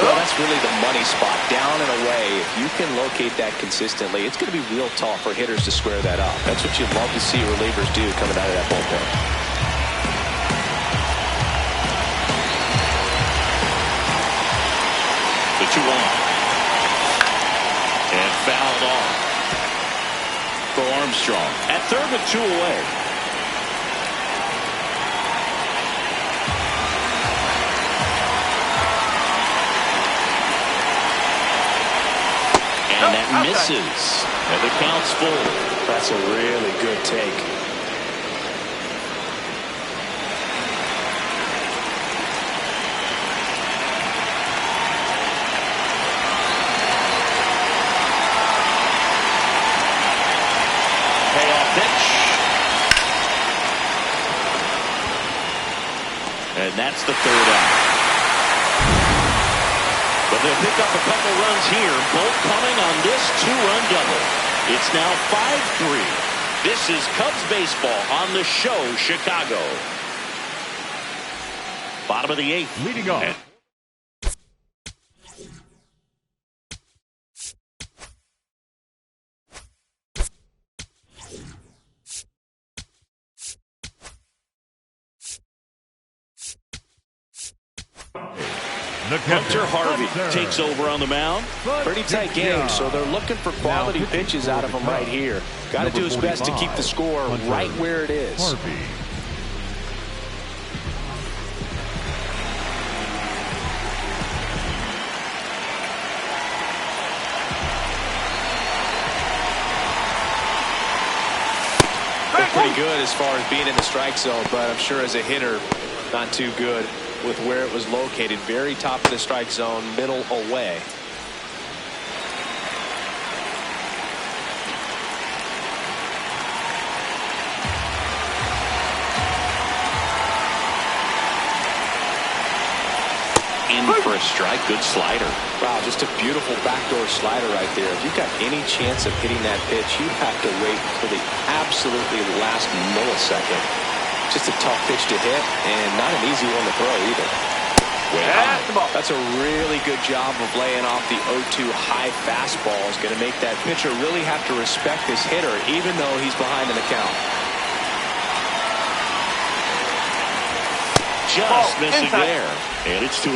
Well, that's really the money spot. Down and away. If you can locate that consistently, it's going to be real tough for hitters to square that up. That's what you'd love to see relievers do coming out of that bullpen. The 2-1. And fouled off for Armstrong. At third with 2 away. And that misses. And the count's full. That's a really good take. That's the third out. But they'll pick up a couple runs here, both coming on this two-run double. It's now 5-3. This is Cubs baseball on the show, Chicago. Bottom of the eighth. Leading off. Hunter Harvey takes over on the mound. Pretty tight game, so they're looking for quality pitches out of him right here. Got to do his best to keep the score right where it is. Harvey. They're pretty good as far as being in the strike zone, but I'm sure as a hitter, not too good with where it was located. Very top of the strike zone, middle away. In for a strike. Good slider. Wow, just a beautiful backdoor slider right there. If you've got any chance of hitting that pitch, you have to wait until the absolutely last millisecond. Just a tough pitch to hit, and not an easy one to throw either. That's a really good job of laying off the 0-2 high fastball. Is going to make that pitcher really have to respect this hitter, even though he's behind in the count. Just missing there. And it's 2-2.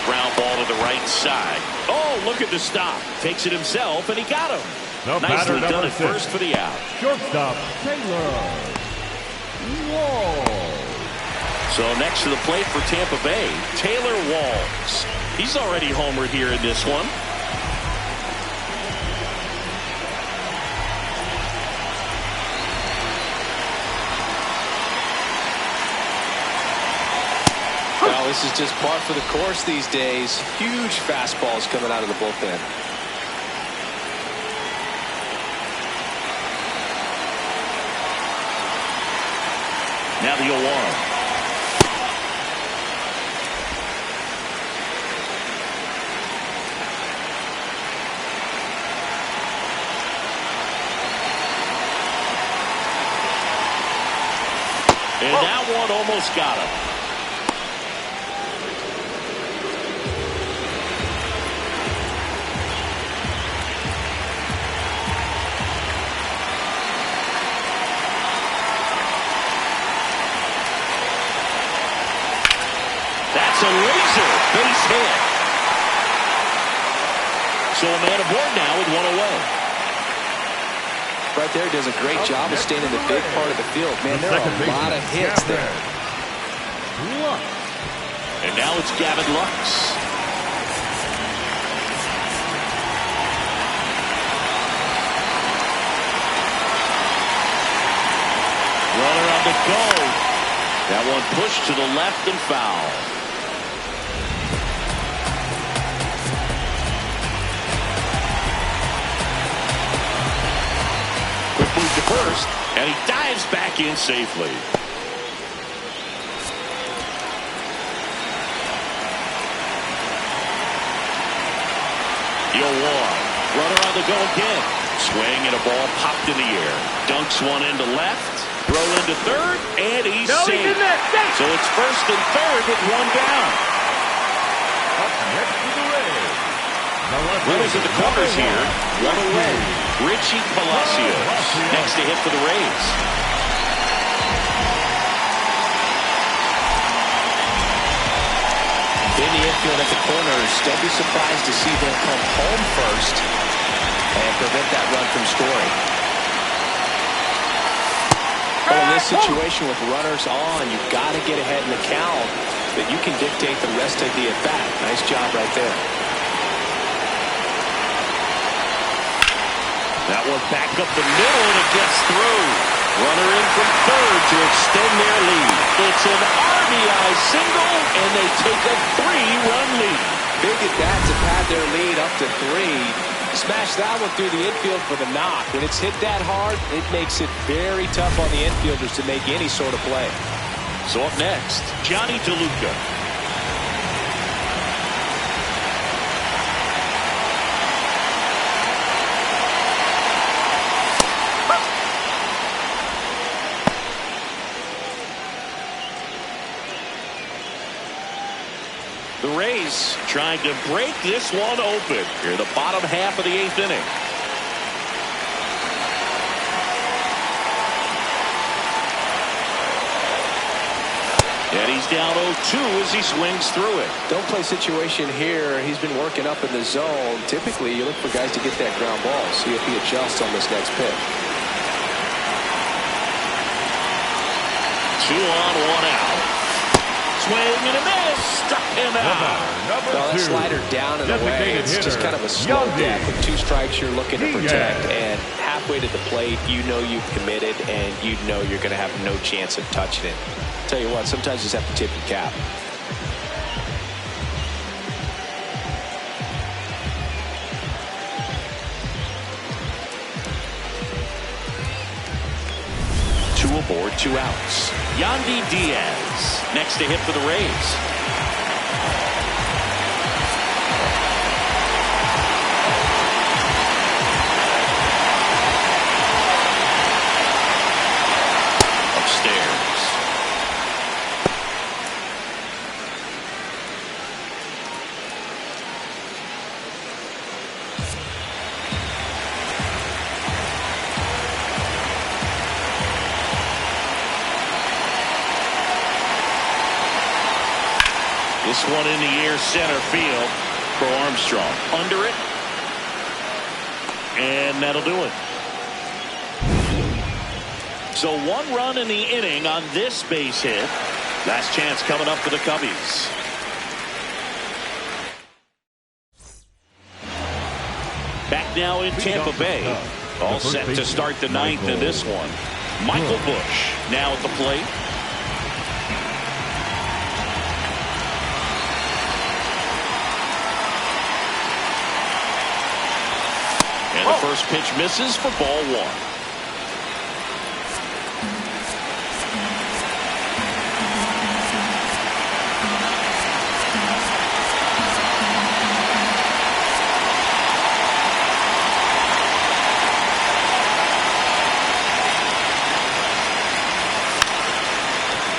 Ground ball to the right side. Oh, look at the stop. Takes it himself, and he got him. Nicely done at first for the out. Shortstop, Taylor Wall. So next to the plate for Tampa Bay, Taylor Walls. He's already homered here in this one. Well, this is just par for the course these days. Huge fastballs coming out of the bullpen. Now the 0-1. And that one almost got him. That's a laser base hit. So a man aboard now with one away. Right there, does a great job of staying in the big part of the field. Man, there are a lot of hits there. And now it's Gavin Lux. Runner on the go. That one pushed to the left and foul. Move to first, and he dives back in safely. You'll walk. Runner on the go again. Swing and a ball popped in the air. Dunks one into left, throw into third, and he's safe. So it's first and third with one down. Up next to the Rays. Runners in the corners here. One away. Richie Palacios next to hit for the Rays. In the infield at the corners, don't be surprised to see them come home first and prevent that run from scoring. Well, in this situation with runners on, you've got to get ahead in the count, but you can dictate the rest of the at-bat. Nice job right there. That one back up the middle, and it gets through. Runner in from third to extend their lead. It's an RBI single, and they take a 3-run lead. Big at that to pad their lead up to 3. Smash that one through the infield for the knock. When it's hit that hard, it makes it very tough on the infielders to make any sort of play. So up next, Johnny DeLuca. The Rays trying to break this one open here in the bottom half of the 8th inning. And he's down 0-2 as he swings through it. Don't play situation here. He's been working up in the zone. Typically, you look for guys to get that ground ball. See if he adjusts on this next pitch. 2 on, 1 out. Swing and a miss. Struck him out. Well, that slider down and away. It's just kind of a slow death. With 2 strikes, you're looking to protect. And halfway to the plate, you know you've committed, and you know you're going to have no chance of touching it. Tell you what, sometimes you just have to tip your cap. Two aboard, 2 outs. Yandy Diaz next to hit for the Rays. Upstairs. This one in the air, center field for Armstrong. Under it. And that'll do it. So 1 run in the inning on this base hit. Last chance coming up for the Cubbies. Back now in Tampa Bay. All set to start the 9th in this one. Michael Busch now at the plate. And the first pitch misses for ball 1.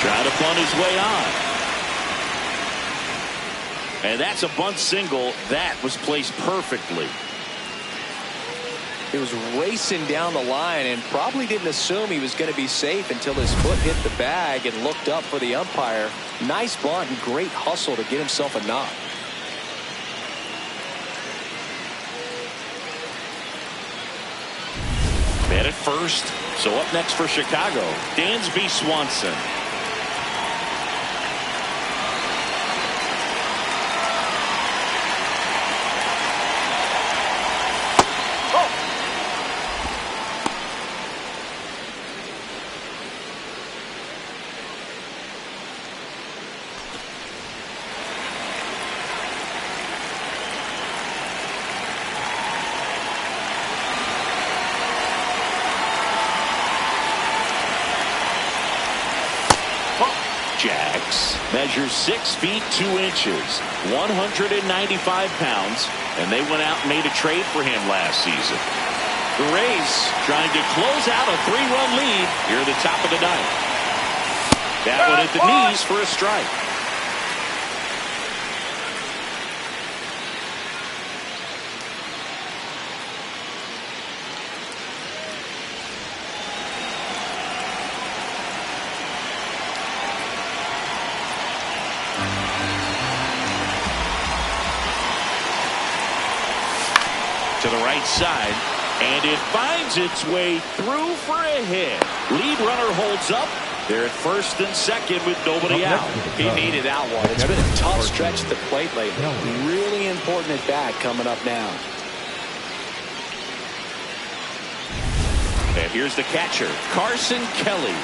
Trying to bunt his way on. And that's a bunt single. That was placed perfectly. He was racing down the line and probably didn't assume he was going to be safe until his foot hit the bag and looked up for the umpire. Nice bunt and great hustle to get himself a knock. Man at first. So up next for Chicago, Dansby Swanson. Jax measures 6 feet 2 inches, 195 pounds, and they went out and made a trade for him last season. The Rays trying to close out a 3-run lead here at the top of the 9th. That one at the knees for a strike. To the right side, and it finds its way through for a hit. Lead runner holds up. They're at first and second with nobody out. He needed that one. It's been a tough stretch at the plate lately. Really important at bat coming up now. And here's the catcher, Carson Kelly.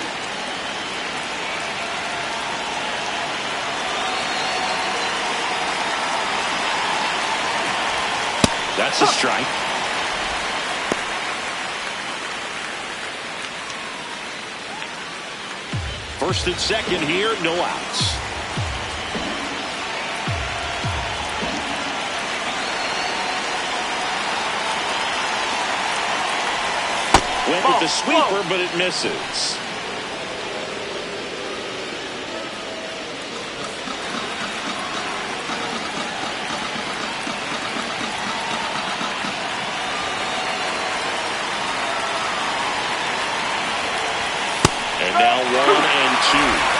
That's a strike. First and second here, no outs. Went with the sweeper, but it misses. And now 1-2.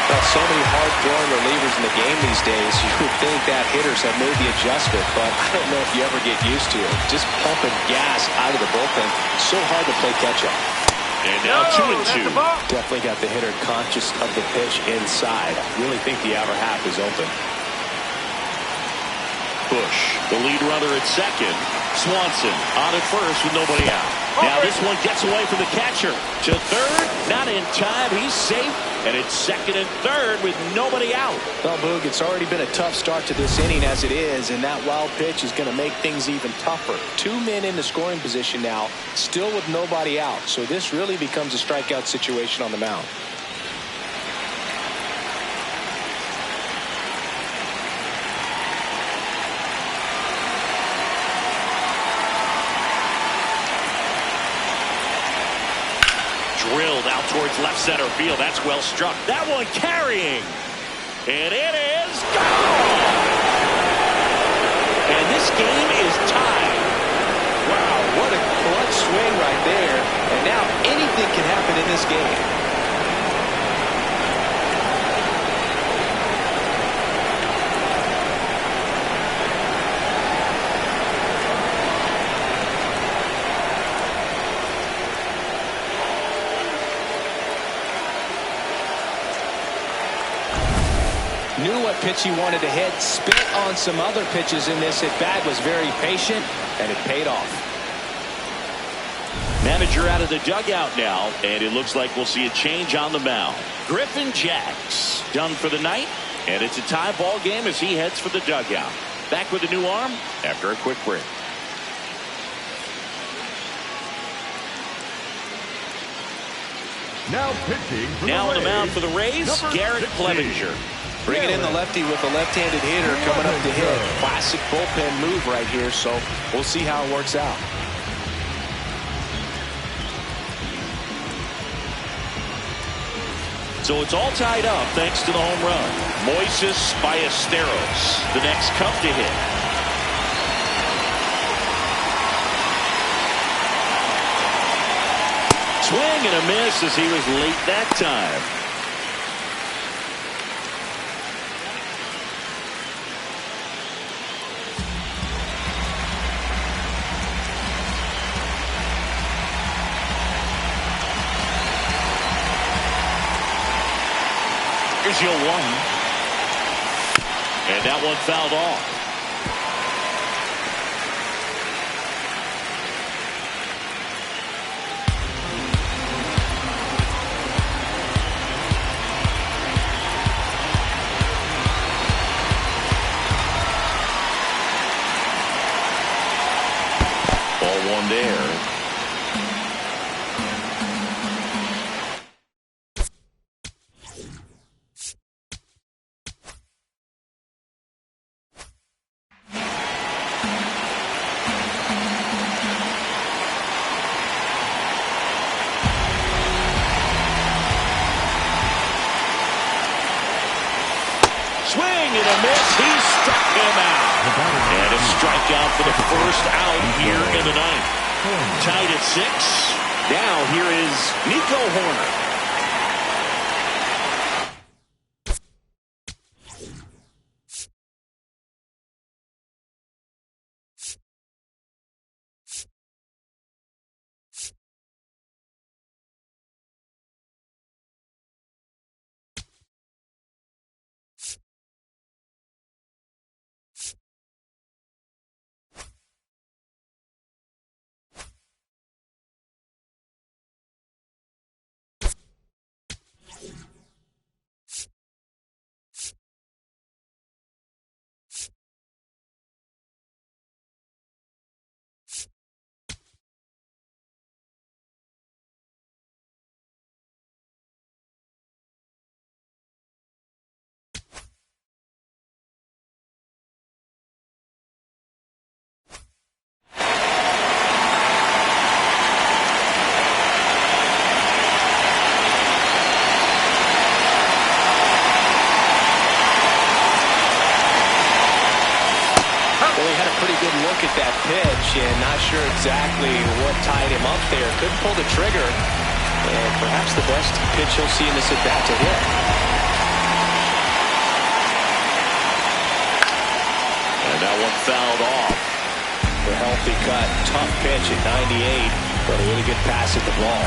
Well, so many hard-throwing relievers in the game these days. You would think that hitters have made the adjustment, but I don't know if you ever get used to it. Just pumping gas out of the bullpen. So hard to play catch-up. And now 2-2. Definitely got the hitter conscious of the pitch inside. Really think the outer half is open. Bush, the lead runner at second. Swanson on at first with nobody out. Now this one gets away from the catcher. To third, not in time. He's safe. And it's second and third with nobody out. Well, Boog, it's already been a tough start to this inning as it is, and that wild pitch is going to make things even tougher. 2 men in the scoring position now, still with nobody out. So this really becomes a strikeout situation on the mound. Drilled out towards left center field. That's well struck. That one carrying. And it is gone. And this game is tied. Wow, what a clutch swing right there. And now anything can happen in this game. Knew what pitch he wanted to hit, spit on some other pitches in this at-bat, was very patient, and it paid off. Manager out of the dugout now, and it looks like we'll see a change on the mound. Griffin Jax done for the night, and it's a tie ball game as he heads for the dugout. Back with a new arm after a quick break. Now pitching for now on the mound for the Rays, Garrett Clevenger. Bringing in the lefty with a left-handed hitter coming up to hit. Classic bullpen move right here, so we'll see how it works out. So it's all tied up thanks to the home run. Moises Ballesteros, the next cup to hit. Swing and a miss as he was late that time. Here's your 1. And that one fouled off. Ball 1 there. Swing and a miss. He struck him out. And a strikeout for the first out here in the ninth. Tied at 6. Now here is Nico Horner. look at that pitch and not sure exactly what tied him up there. Couldn't pull the trigger. And perhaps the best pitch he'll see in this at-bat to hit. And that one fouled off. A healthy cut. Tough pitch at 98. But a really good pass at the ball.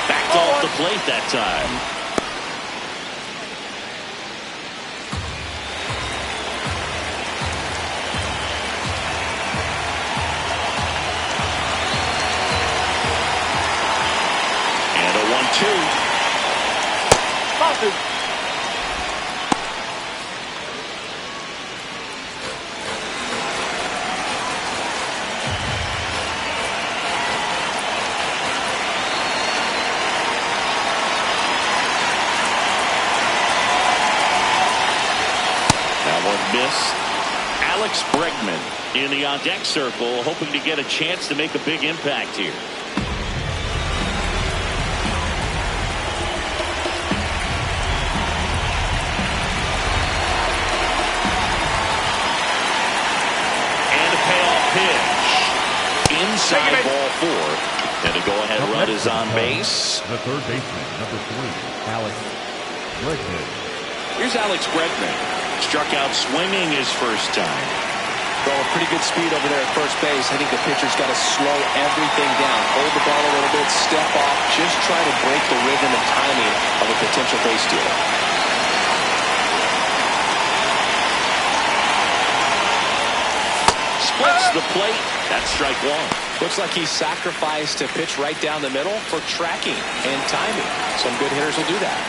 Backed off the plate that time. And a 1-2. That one missed. Alex Bregman in the on-deck circle, hoping to get a chance to make a big impact here. Inside ball 4. And a go-ahead run is on base. The third baseman, number 3, Alex Bregman. Here's Alex Bregman. Struck out swinging his first time. Throwing pretty good speed over there at first base. I think the pitcher's got to slow everything down. Hold the ball a little bit, step off. Just try to break the rhythm and timing of a potential base stealer. Splits the plate. That's strike 1. Looks like he sacrificed a pitch right down the middle for tracking and timing. Some good hitters will do that.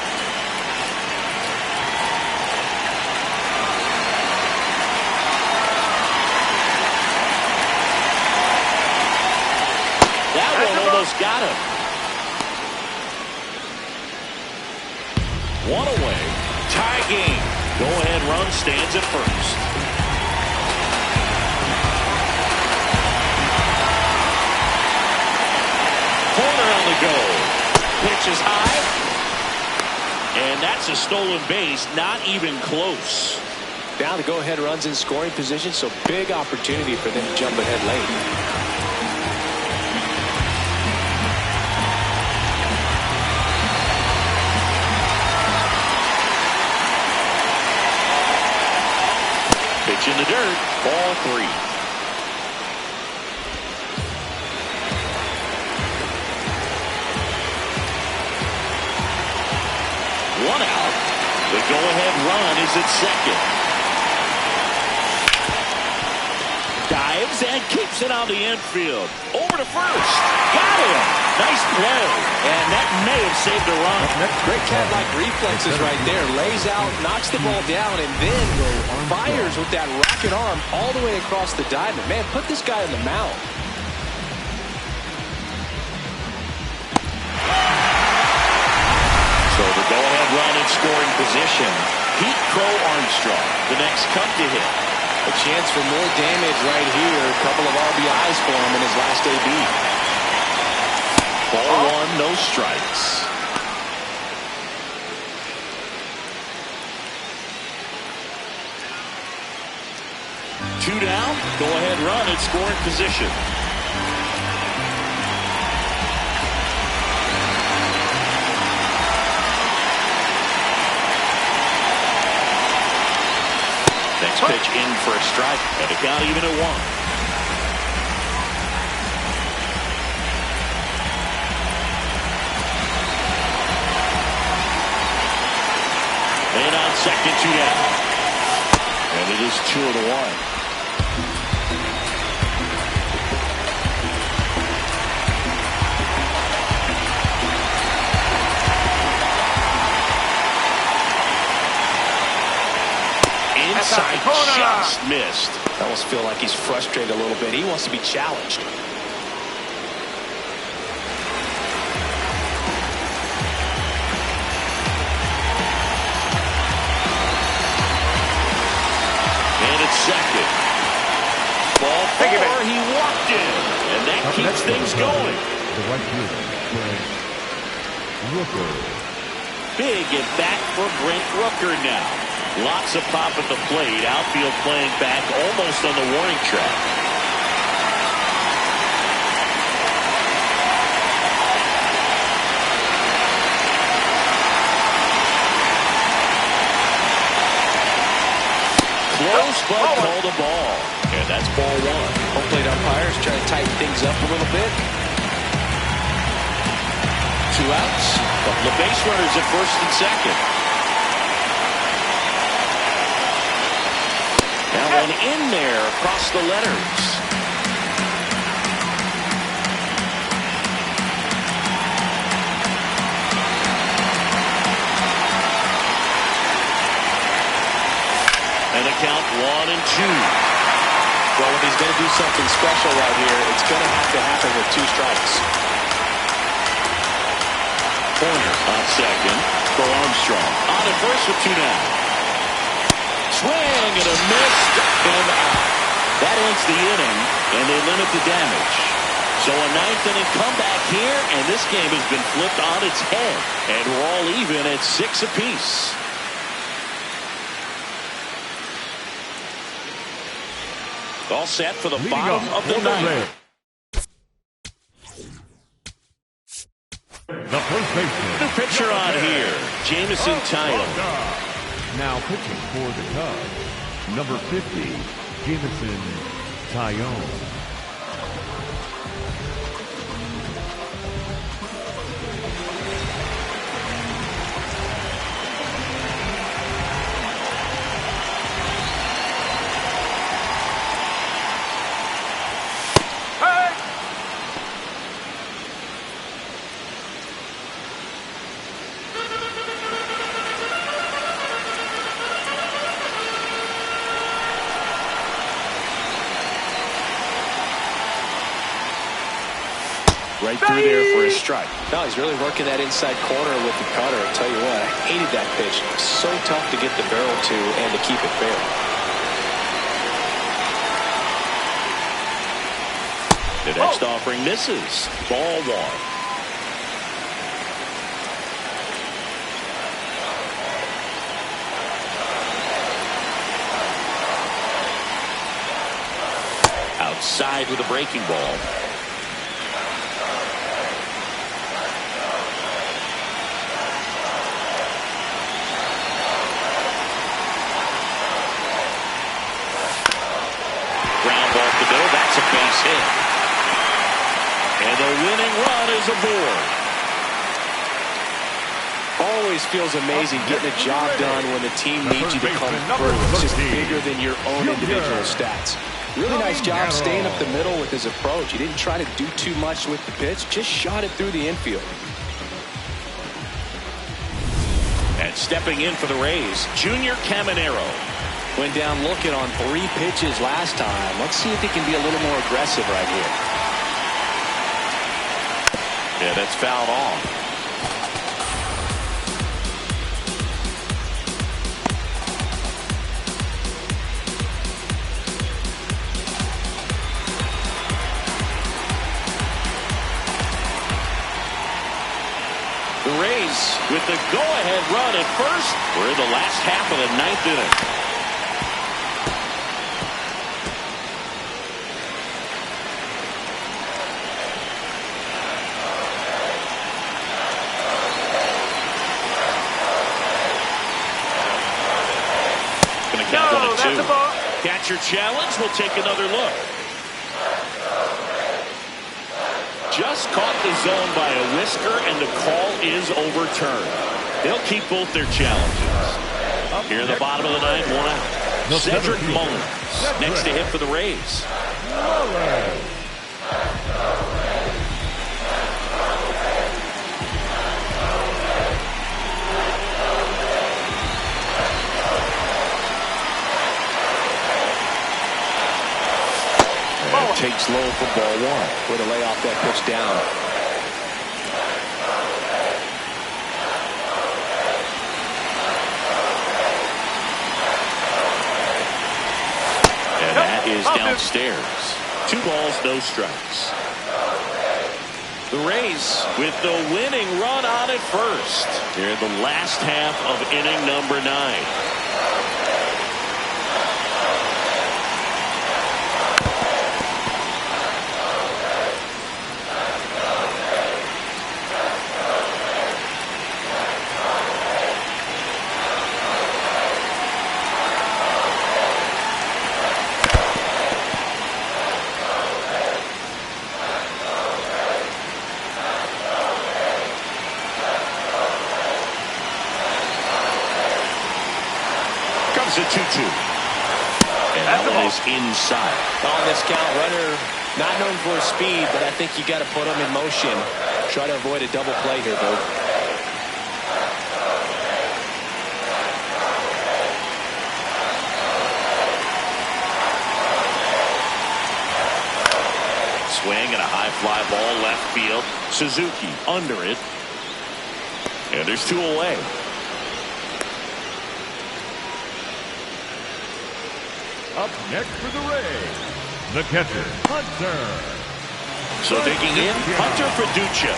That one almost got him. One away. Tie game. Go-ahead run stands at first. Corner on the go. Pitch is high. And that's a stolen base. Not even close. Down to go-ahead runs in scoring position, so big opportunity for them to jump ahead late. Pitch in the dirt. Ball 3. One out. The go-ahead run is at second. Dives and keeps it on the infield. Over to first. Got him. Nice play. And that may have saved a run. Great cat-like reflexes right there. Lays out, knocks the ball down, and then fires with that rocket arm all the way across the diamond. Man, put this guy in the mound. So the go-ahead run in scoring position. Pete Crow Armstrong, the next cut to hit. A chance for more damage right here. A couple of RBIs for him in his last AB. Ball 1, no strikes. Two down. Go-ahead run in scoring position. Next pitch in for a strike. And a count even at 1. And on second, 2 down. And it is 2-1. Inside, just missed. I almost feel like he's frustrated a little bit. He wants to be challenged. And it's second. Ball 4, he walked in. And that keeps things going. The right fielder, Greg Rooker. big and back for Brent Rooker now. Lots of pop at the plate. Outfield playing back almost on the warning track. Close, but called a ball. And that's ball one. Home plate umpires try to tighten things up a little bit. 2 outs. Couple of base runners at first and second. Now one in there across the letters. And a count 1-2. Well, if he's going to do something special right here, it's going to have to happen with 2 strikes. Corner on second for Armstrong. On at first with 2 down. Swing and a miss. And out. That ends the inning, and they limit the damage. So a 9th inning comeback here, and this game has been flipped on its head. And we're all even at 6 apiece. All set for the bottom of the 9th. The first baseman. New pitcher on here, Jameson Tyone. Now pitching for the Cubs, number 50, Jameson Tyone. Right through there for a strike. No, he's really working that inside corner with the cutter. I'll tell you what, I hated that pitch. So tough to get the barrel to and to keep it fair. The next offering misses. Ball 1. Outside with a breaking ball. That's a base hit. And the winning run is aboard. Always feels amazing getting a job done when the team needs you to come through. It's just bigger than your own individual stats. Really nice job staying up the middle with his approach. He didn't try to do too much with the pitch, just shot it through the infield. And stepping in for the Rays, Junior Caminero. Went down looking on 3 pitches last time. Let's see if he can be a little more aggressive right here. Yeah, that's fouled off. The Rays with the go-ahead run at first. We're in the last half of the 9th inning. Catcher challenge. We'll take another look. Just caught the zone by a whisker, and the call is overturned. They'll keep both their challenges. Here in the bottom of the 9th, 1 out. Cedric Mullins next to hit for the Rays. Takes low for ball 1. Way to lay off that pitch down. And that is downstairs. 2 balls, no strikes. The Rays with the winning run on at first. Here in the last half of inning number 9. A 2-2. And that one is inside. On this count, runner not known for his speed, but I think you got to put him in motion. Try to avoid a double play here, Bo. Swing and a high fly ball left field. Suzuki under it. And there's 2 away. Up next for the Rays, the catcher, Hunter. So digging in, Hunter for Ducha.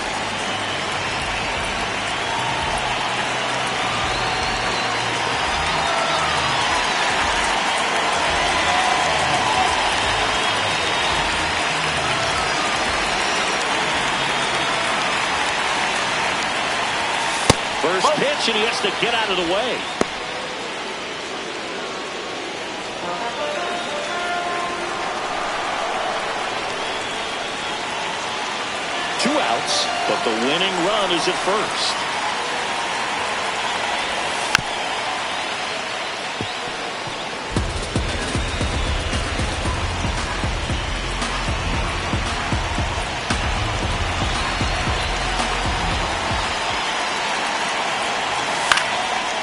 First pitch, and he has to get out of the way. But the winning run is at first.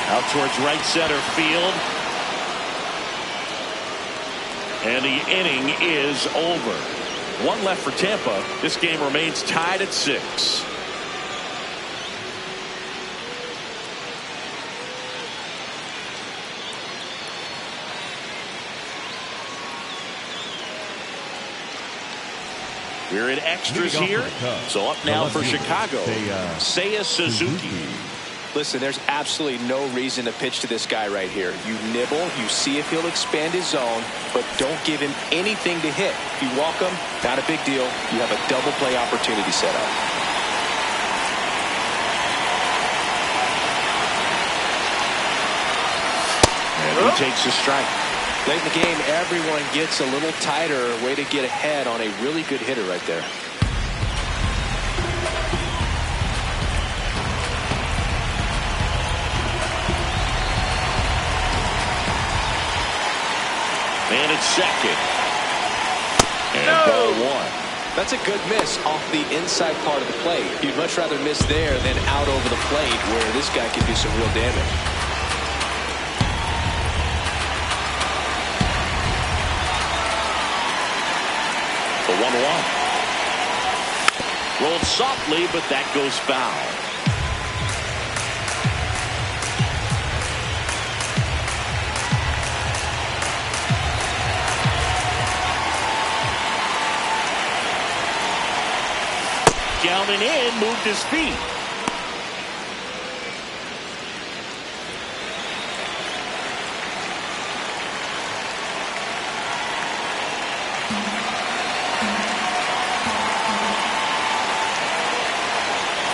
Out towards right center field. And the inning is over. 1 left for Tampa. This game remains tied at 6. We're in extras here. So up now for Chicago, Seiya Suzuki. Listen, there's absolutely no reason to pitch to this guy right here. You nibble, you see if he'll expand his zone, but don't give him anything to hit. You walk him, not a big deal. You have a double play opportunity set up. And he takes a strike. Late in the game, everyone gets a little tighter. Way to get ahead on a really good hitter right there. And it's second. And ball 1. That's a good miss off the inside part of the plate. You'd much rather miss there than out over the plate where this guy can do some real damage. The 1-1. Rolled softly, but that goes foul. Down and in, moved his feet.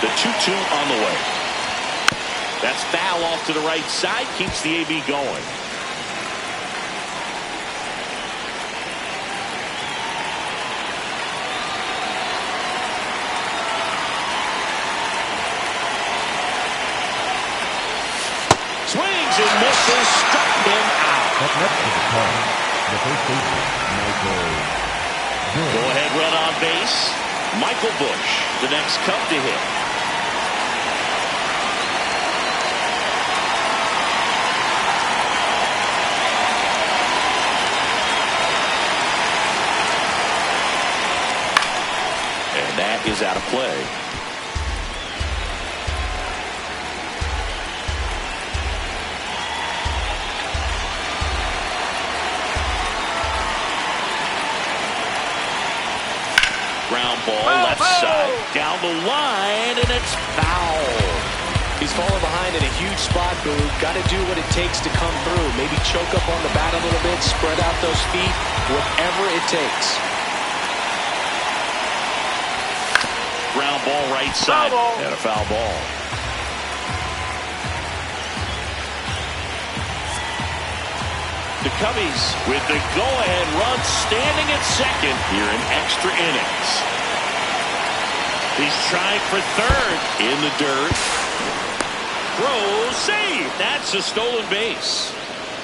The 2-2 on the way. That's foul off to the right side, keeps the AB going. Swings and misses, struck him out. Up next to the call, the first baseman, Michael Busch. Go ahead run on base. Michael Busch, the next Cub to hit. And that is out of play. Ground ball left side. Down the line, and it's foul. He's falling behind in a huge spot, Boo. Got to do what it takes to come through. Maybe choke up on the bat a little bit, spread out those feet, whatever it takes. Ground ball right side. And a foul ball. The Cubbies with the go-ahead run standing at second here in extra innings. He's trying for third in the dirt. Throw, save. That's a stolen base.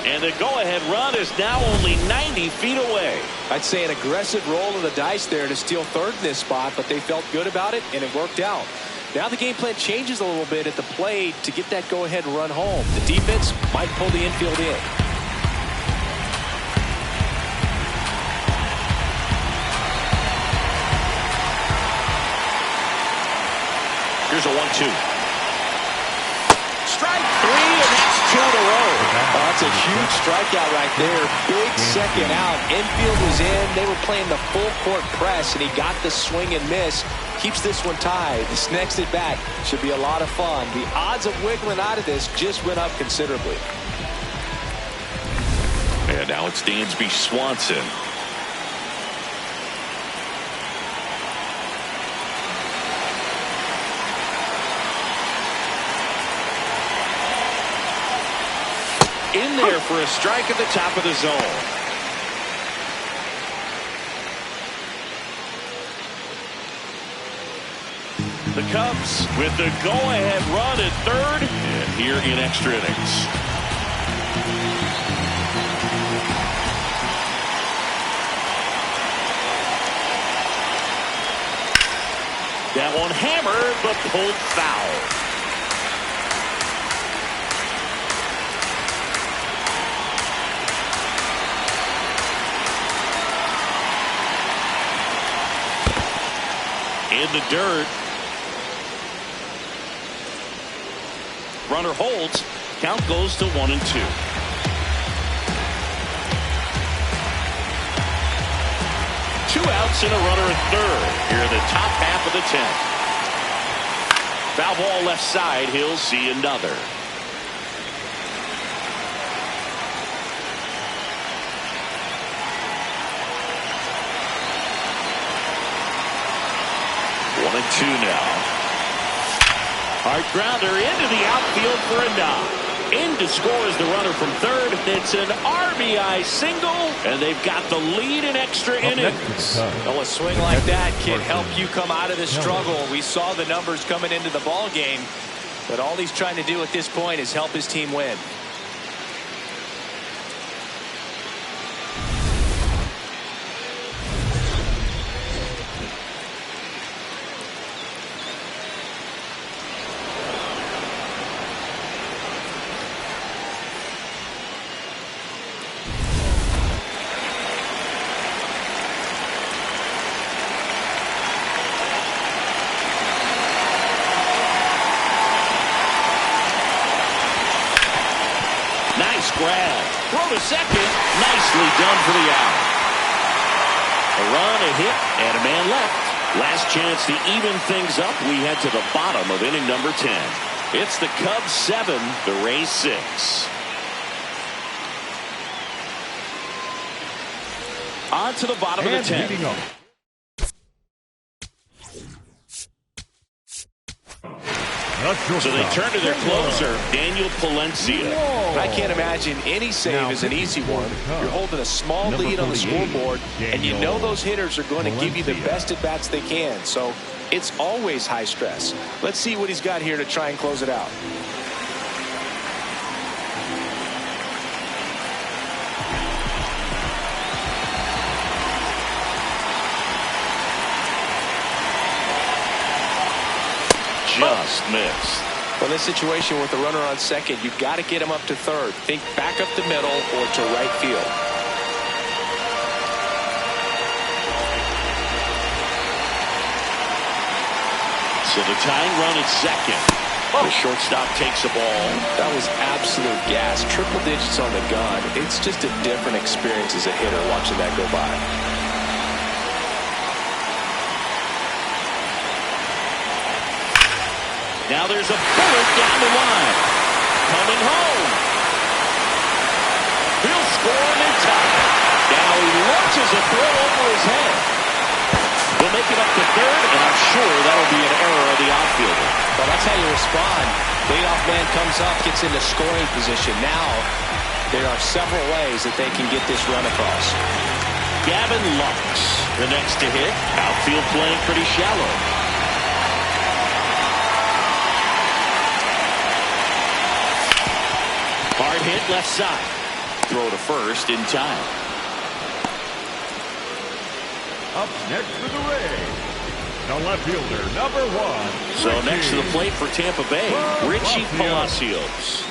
And the go-ahead run is now only 90 feet away. I'd say an aggressive roll of the dice there to steal third in this spot, but they felt good about it, and it worked out. Now the game plan changes a little bit at the plate to get that go-ahead run home. The defense might pull the infield in. Here's a 1-2. Strike three, and that's two in a row. That's a huge strikeout right there. Big second out. Infield was in. They were playing the full court press, and he got the swing and miss. Keeps this one tied. This next at bat should be a lot of fun. The odds of wiggling out of this just went up considerably. And now it's Dansby Swanson. In there for a strike at the top of the zone. The Cubs with the go-ahead run at third, and here in extra innings. That one hammered, but pulled foul. In the dirt. Runner holds. Count goes to 1-2. Two outs and a runner at third here in the top half of the 10th. Foul ball left side. He'll see another. One and two now. Hard grounder into the outfield for a knock. In to score is the runner from third. It's an RBI single, and they've got the lead in extra innings. Well, a swing like that can help you come out of the struggle. We saw the numbers coming into the ball game, but all he's trying to do at this point is help his team win. Grab. Throw to second. Nicely done for the out. A run, a hit, and a man left. Last chance to even things up. We head to the bottom of inning number 10. It's the Cubs 7, the Rays 6. On to the bottom of the 10th. So they turn to their closer, Daniel Palencia. I can't imagine any save is an easy one. You're holding a small lead on the scoreboard, and you know those hitters are going to give you the best at-bats they can. So it's always high stress. Let's see what he's got here to try and close it out. Just missed. Well, in this situation with the runner on second, you've got to get him up to third. Think back up the middle or to right field. So the tying run at second. The shortstop takes the ball. That was absolute gas. Triple digits on the gun. It's just a different experience as a hitter watching that go by. Now there's a bullet down the line. Coming home. He'll score and they tie. Now he launches a throw over his head. They'll make it up to third, and I'm sure that'll be an error of the outfielder. Well, that's how you respond. Leadoff man comes up, gets into scoring position. Now there are several ways that they can get this run across. Gavin Lux, the next to hit. Outfield playing pretty shallow. Hard hit left side. Throw to first in time. Up next for the Rays, the left fielder, number 1. So next to the plate for Tampa Bay, Richie Palacios.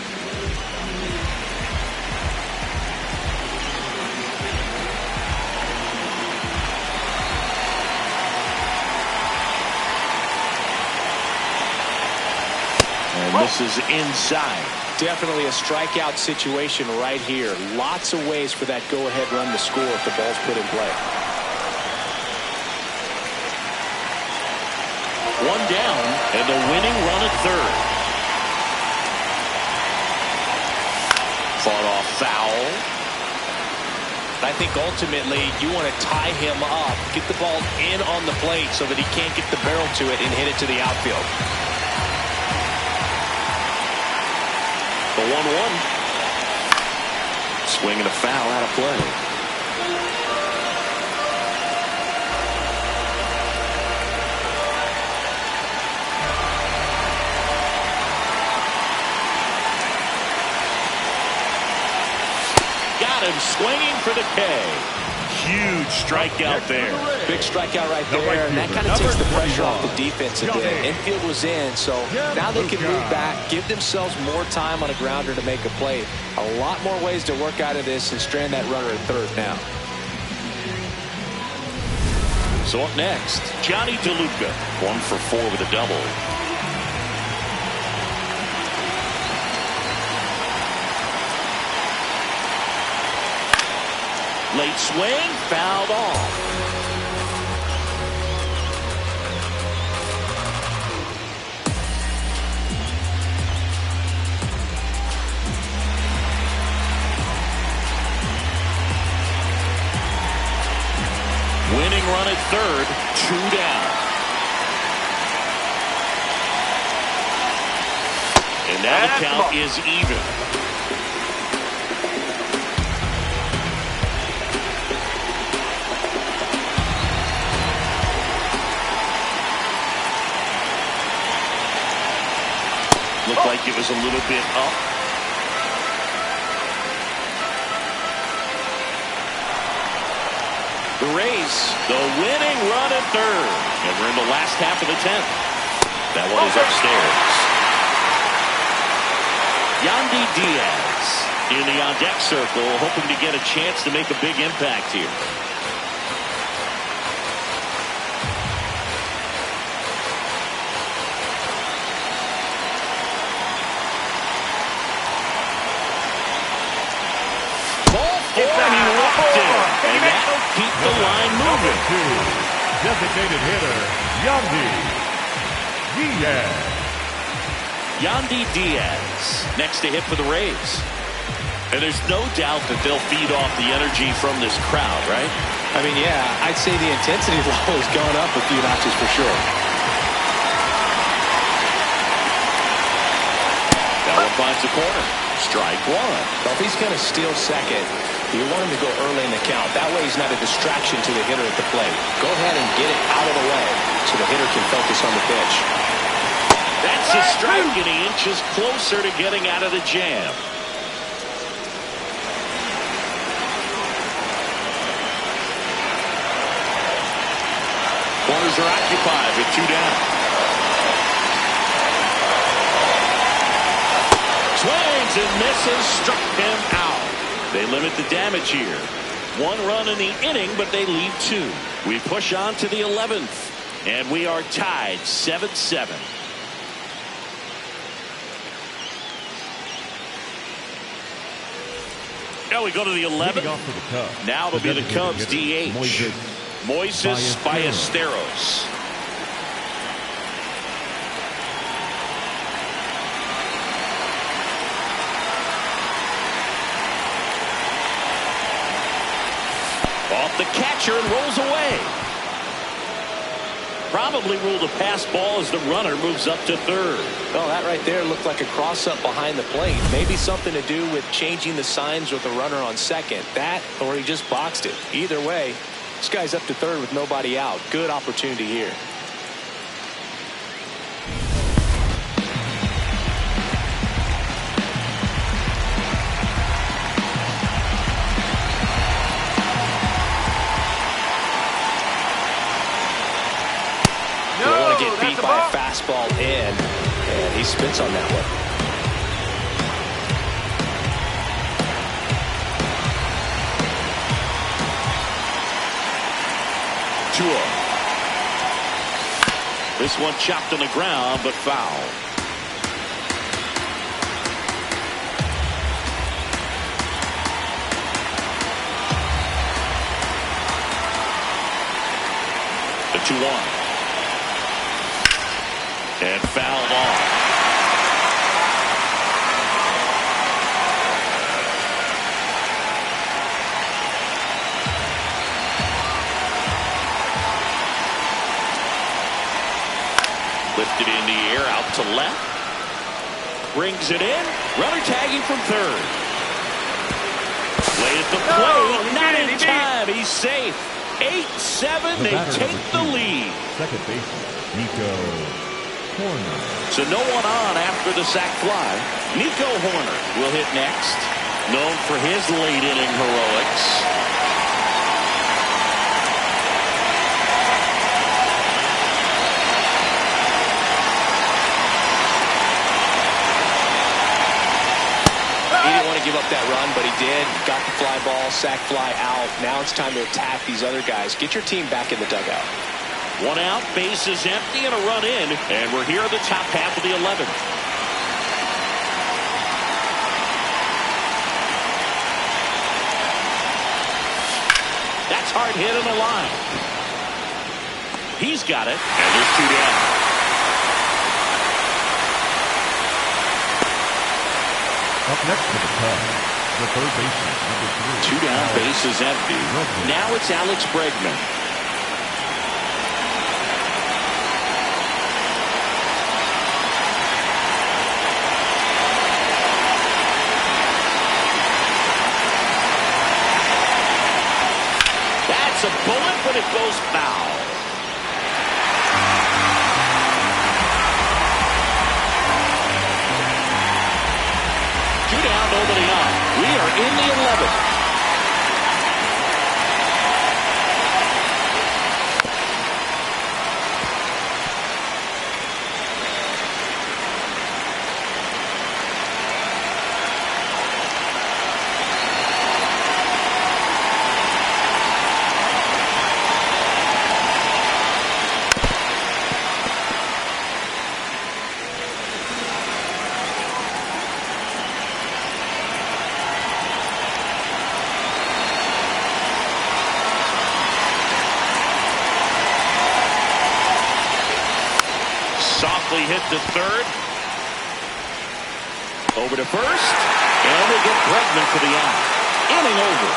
And this is inside. Definitely a strikeout situation right here. Lots of ways for that go-ahead run to score if the ball's put in play. One down, and the winning run at third. Fought off foul. I think ultimately you want to tie him up, get the ball in on the plate so that he can't get the barrel to it and hit it to the outfield. The 1-1. Swinging a foul out of play. Got him swinging for the K. Huge strikeout there. Big strikeout right there, and that kind of takes the pressure off the defense a bit. Infield was in, so now they can move back, give themselves more time on a grounder to make a play. A lot more ways to work out of this and strand that runner at third now. So up next, Johnny DeLuca, 1 for 4 with a double. Late swing, fouled off. Winning run at third, 2 down. And now the count is even. Looked like it was a little bit up. The Rays, the winning run at third. And we're in the last half of the 10th. That one is upstairs. Yandy Diaz in the on-deck circle, hoping to get a chance to make a big impact here. Keep the line moving. Designated hitter, Yandy Diaz. Yandy Diaz, next to hit for the Rays. And there's no doubt that they'll feed off the energy from this crowd, right? I mean, yeah, I'd say the intensity level has gone up a few notches for sure. That one finds the corner. Strike 1. Well, if he's going to steal second, you want him to go early in the count. That way he's not a distraction to the hitter at the plate. Go ahead and get it out of the way so the hitter can focus on the pitch. That's a strike, and he inches closer to getting out of the jam. Corners are occupied with 2 down. Swings and misses, struck him out. They limit the damage here. 1 run in the inning, but they leave 2. We push on to the 11th, and we are tied 7-7. Now we go to the 11th. Now it'll be the Cubs DH. Moises Ballesteros. the catcher and rolls away. Probably ruled a pass ball as the runner moves up to third. Well, that right there looked like a cross-up behind the plate. Maybe something to do with changing the signs with the runner on second. That, or he just boxed it. Either way, this guy's up to third with nobody out. Good opportunity here. Get beat by a fastball in, and he spits on that one. Tua. This one chopped on the ground, but foul. The 2-1. And fouled off. Lifted in the air, out to left. Brings it in. Runner tagging from third. Play at the plate. Not in time. He's safe. 8-7. They take the lead. Second baseman, Nico Horner. So no one on after the sac fly. Nico Horner will hit next. Known for his late inning heroics. He didn't want to give up that run, but he did. Got the fly ball, sac fly out. Now it's time to attack these other guys. Get your team back in the dugout. One out, base is empty, and a run in, and we're here at the top half of the 11th. That's hard hit on the line. He's got it, and there's 2 down. Up next to the Cubs, the third baseman, number 3. 2 down, base is empty. Now it's Alex Bregman. A bullet, but it goes foul. Two down, nobody on. We are in the 11th. Softly hit to third. Over to first. And they get Bregman for the out. Inning over.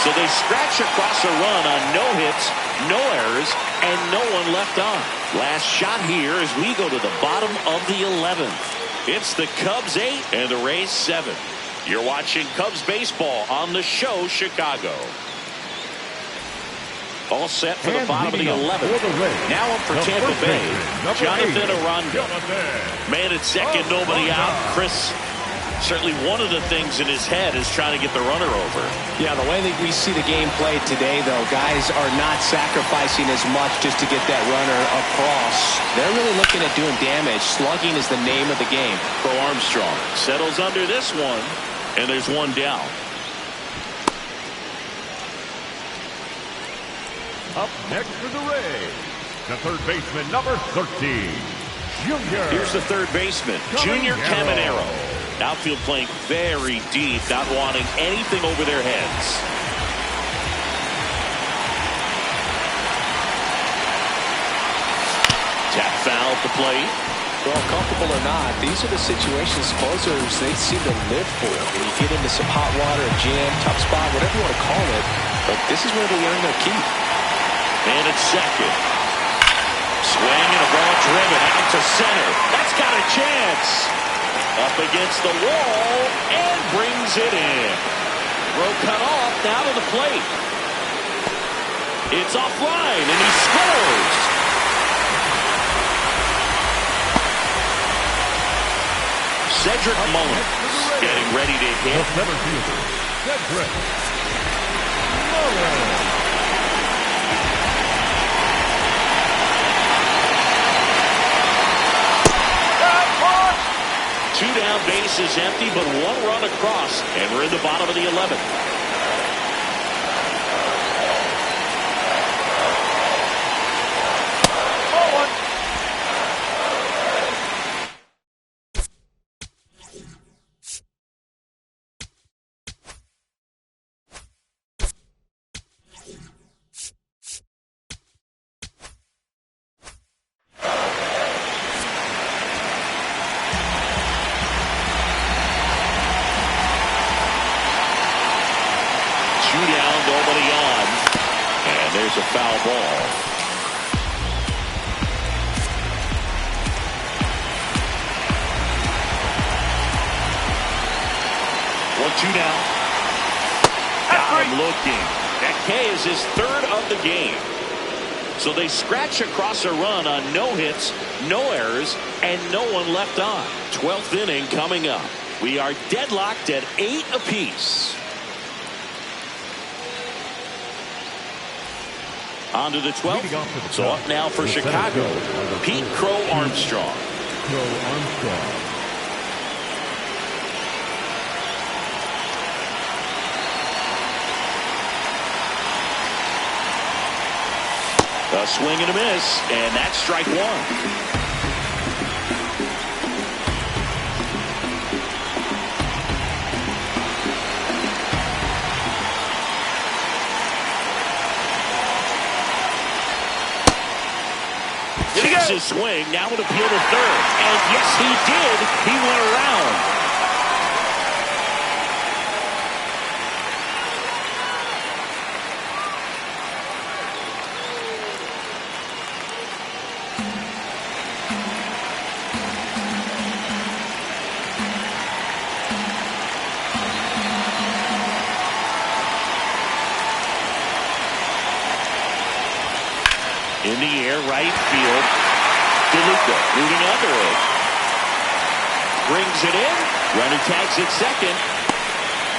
So they scratch across a run on no hits, no errors, and no one left on. Last shot here as we go to the bottom of the 11th. It's the Cubs 8 and the Rays 7. You're watching Cubs baseball on the show Chicago. All set for the bottom of the 11th. Now up for Tampa Bay, Jonathan Aranda. Man at second, nobody out. Chris, certainly one of the things in his head is trying to get the runner over. Yeah, the way that we see the game played today, though, guys are not sacrificing as much just to get that runner across. They're really looking at doing damage. Slugging is the name of the game. Bo Armstrong settles under this one, and there's one down. Up next for the Rays, the third baseman, number 13, Junior. Here's the third baseman, Junior Caminero. Outfield playing very deep, not wanting anything over their heads. Tap foul at the plate. Well, comfortable or not, these are the situations closers they seem to live for. When you get into some hot water, a jam, tough spot, whatever you want to call it, but this is where they earn their keep. And it's second. Swing and a ball driven out to center. That's got a chance. Up against the wall and brings it in. Throw cut off, now to the plate. It's offline and he scores. Cedric Mullins getting ready to hit. The center fielder, Cedric Mullins. Two down, bases empty, but one run across, and we're in the bottom of the 11th. Nobody on, and there's a foul ball. One-two now. Got him looking. That K is his third of the game. So they scratch across a run on no hits, no errors, and no one left on. 12th inning coming up. We are deadlocked at 8 apiece. On to the 12th. So up now for Chicago, Pete Crow Armstrong. A swing and a miss, and that's strike one. His swing, now would appeal to third. And yes, he did. He went around. In the air, right field. DeLuca moving under it. Brings it in. Runner tags at second.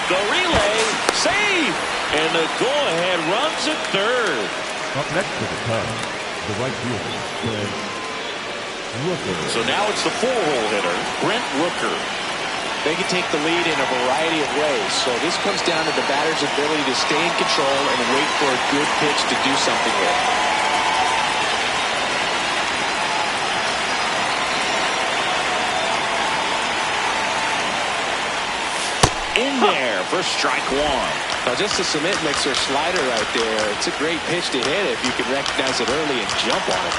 The relay. Save. And the go-ahead runs at third. Up next to the Cubs, the right fielder, Brent Rooker. So now it's the 4-hole hitter, Brent Rooker. They can take the lead in a variety of ways. So this comes down to the batter's ability to stay in control and wait for a good pitch to do something with. In there for strike one. Now just a cement mixer slider right there. It's a great pitch to hit if you can recognize it early and jump on it.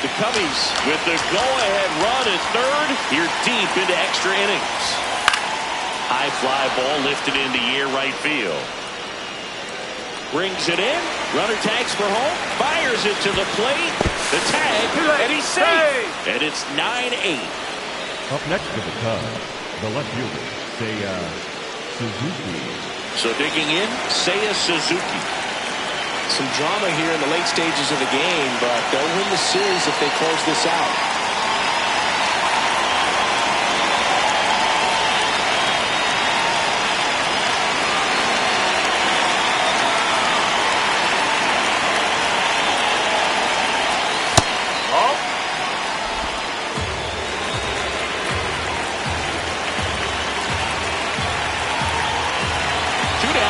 The Cubbies with the go-ahead run at third. Here deep into extra innings. High fly ball lifted into air right field. Brings it in. Runner tags for home. Fires it to the plate. The tag. And he's safe. And it's 9-8. Up next to the Cubs, the left fielder, Suzuki. So digging in, Seiya Suzuki. Some drama here in the late stages of the game, but they'll win the series if they close this out.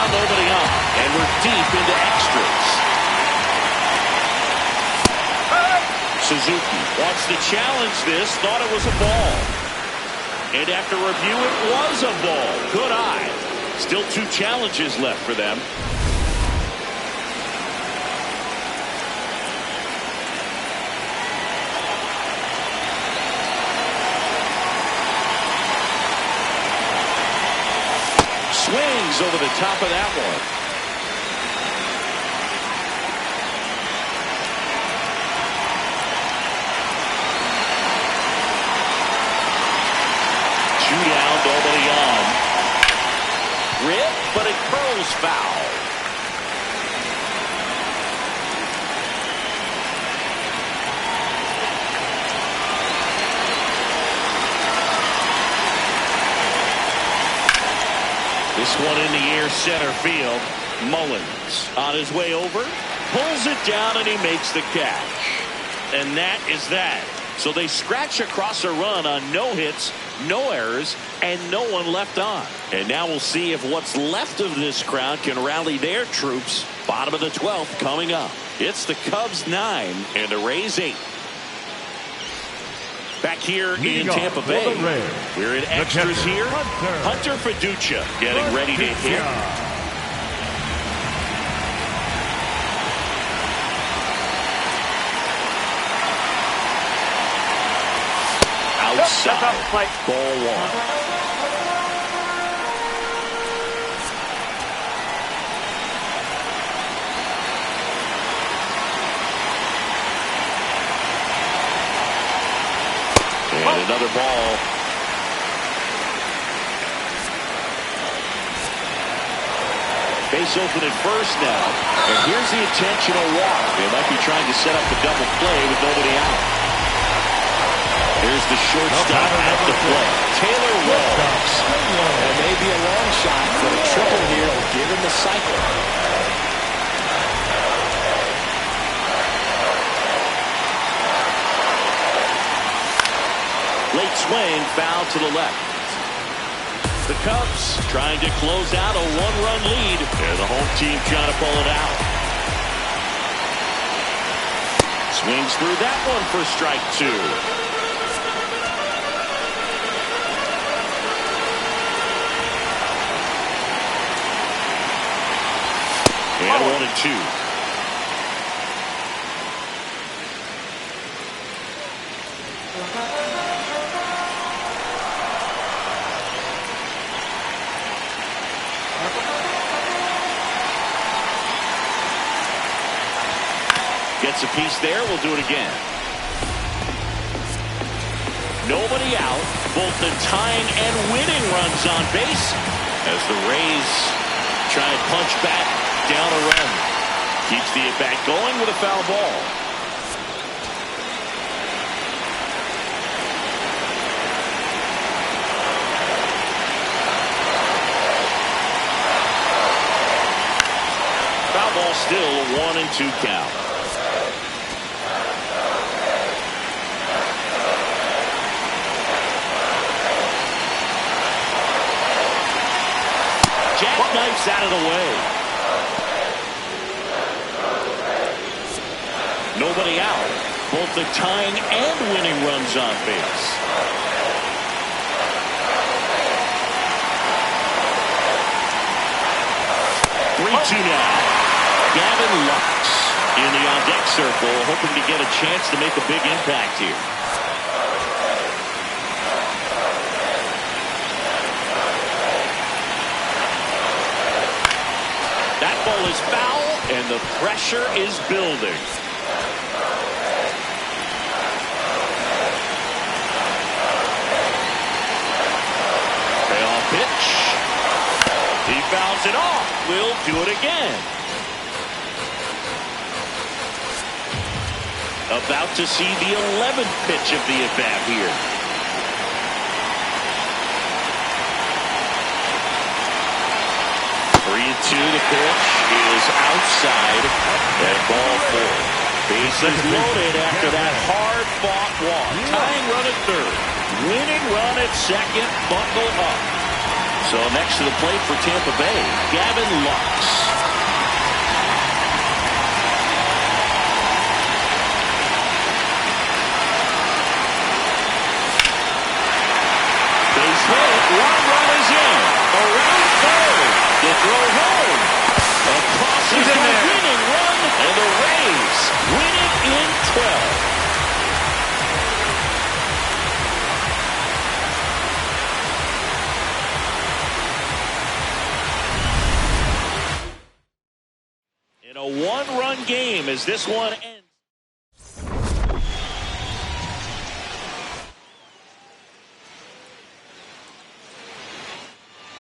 Nobody up, and we're deep into extras. Suzuki wants to challenge this, thought it was a ball. And after review, it was a ball. Good eye. Still 2 challenges left for them. swings over the top of that one. Two down, nobody on. Rip, but it curls foul. This one in the air, center field. Mullins on his way over, pulls it down, and he makes the catch. And that is that. So they scratch across a run on no hits, no errors, and no one left on. And now we'll see if what's left of this crowd can rally their troops. Bottom of the 12th coming up. It's the Cubs 9 and the Rays 8. Back here in Tampa Bay, we're in extras here. Hunter Fiducia getting ready to hit. Outside, ball one. And another ball. Base open at first now. And here's the intentional walk. They might be trying to set up the double play with nobody out. Here's the shortstop at the plate. Taylor walks. It may be a long shot, but a triple here will give him the cycle. Late swing, foul to the left. The Cubs trying to close out a one-run lead. And the home team trying to pull it out. Swings through that one for strike two. And 1-2. Gets a piece there. We'll do it again. Nobody out. Both the tying and winning runs on base as the Rays try and punch back down a run. Keeps the at-bat going with a foul ball. Foul ball still a 1-2 count. Jackknifes out of the way. Nobody out. Both the tying and winning runs on base. Three-two now. Gavin Lux in the on-deck circle, hoping to get a chance to make a big impact here. That ball is foul, and the pressure is building. Payoff pitch. He fouls it off. We'll do it again. About to see the 11th pitch of the at-bat here. Two, the pitch is outside and ball four. Bases loaded after that hard-fought walk. Tying run at third. Winning run at second. Buckle up. So next to the plate for Tampa Bay, Gavin Lux. Base hit. One run is in. Around third. The throw home. Across is a winning run, and the Rays win it in 12. one-run game as this one ends.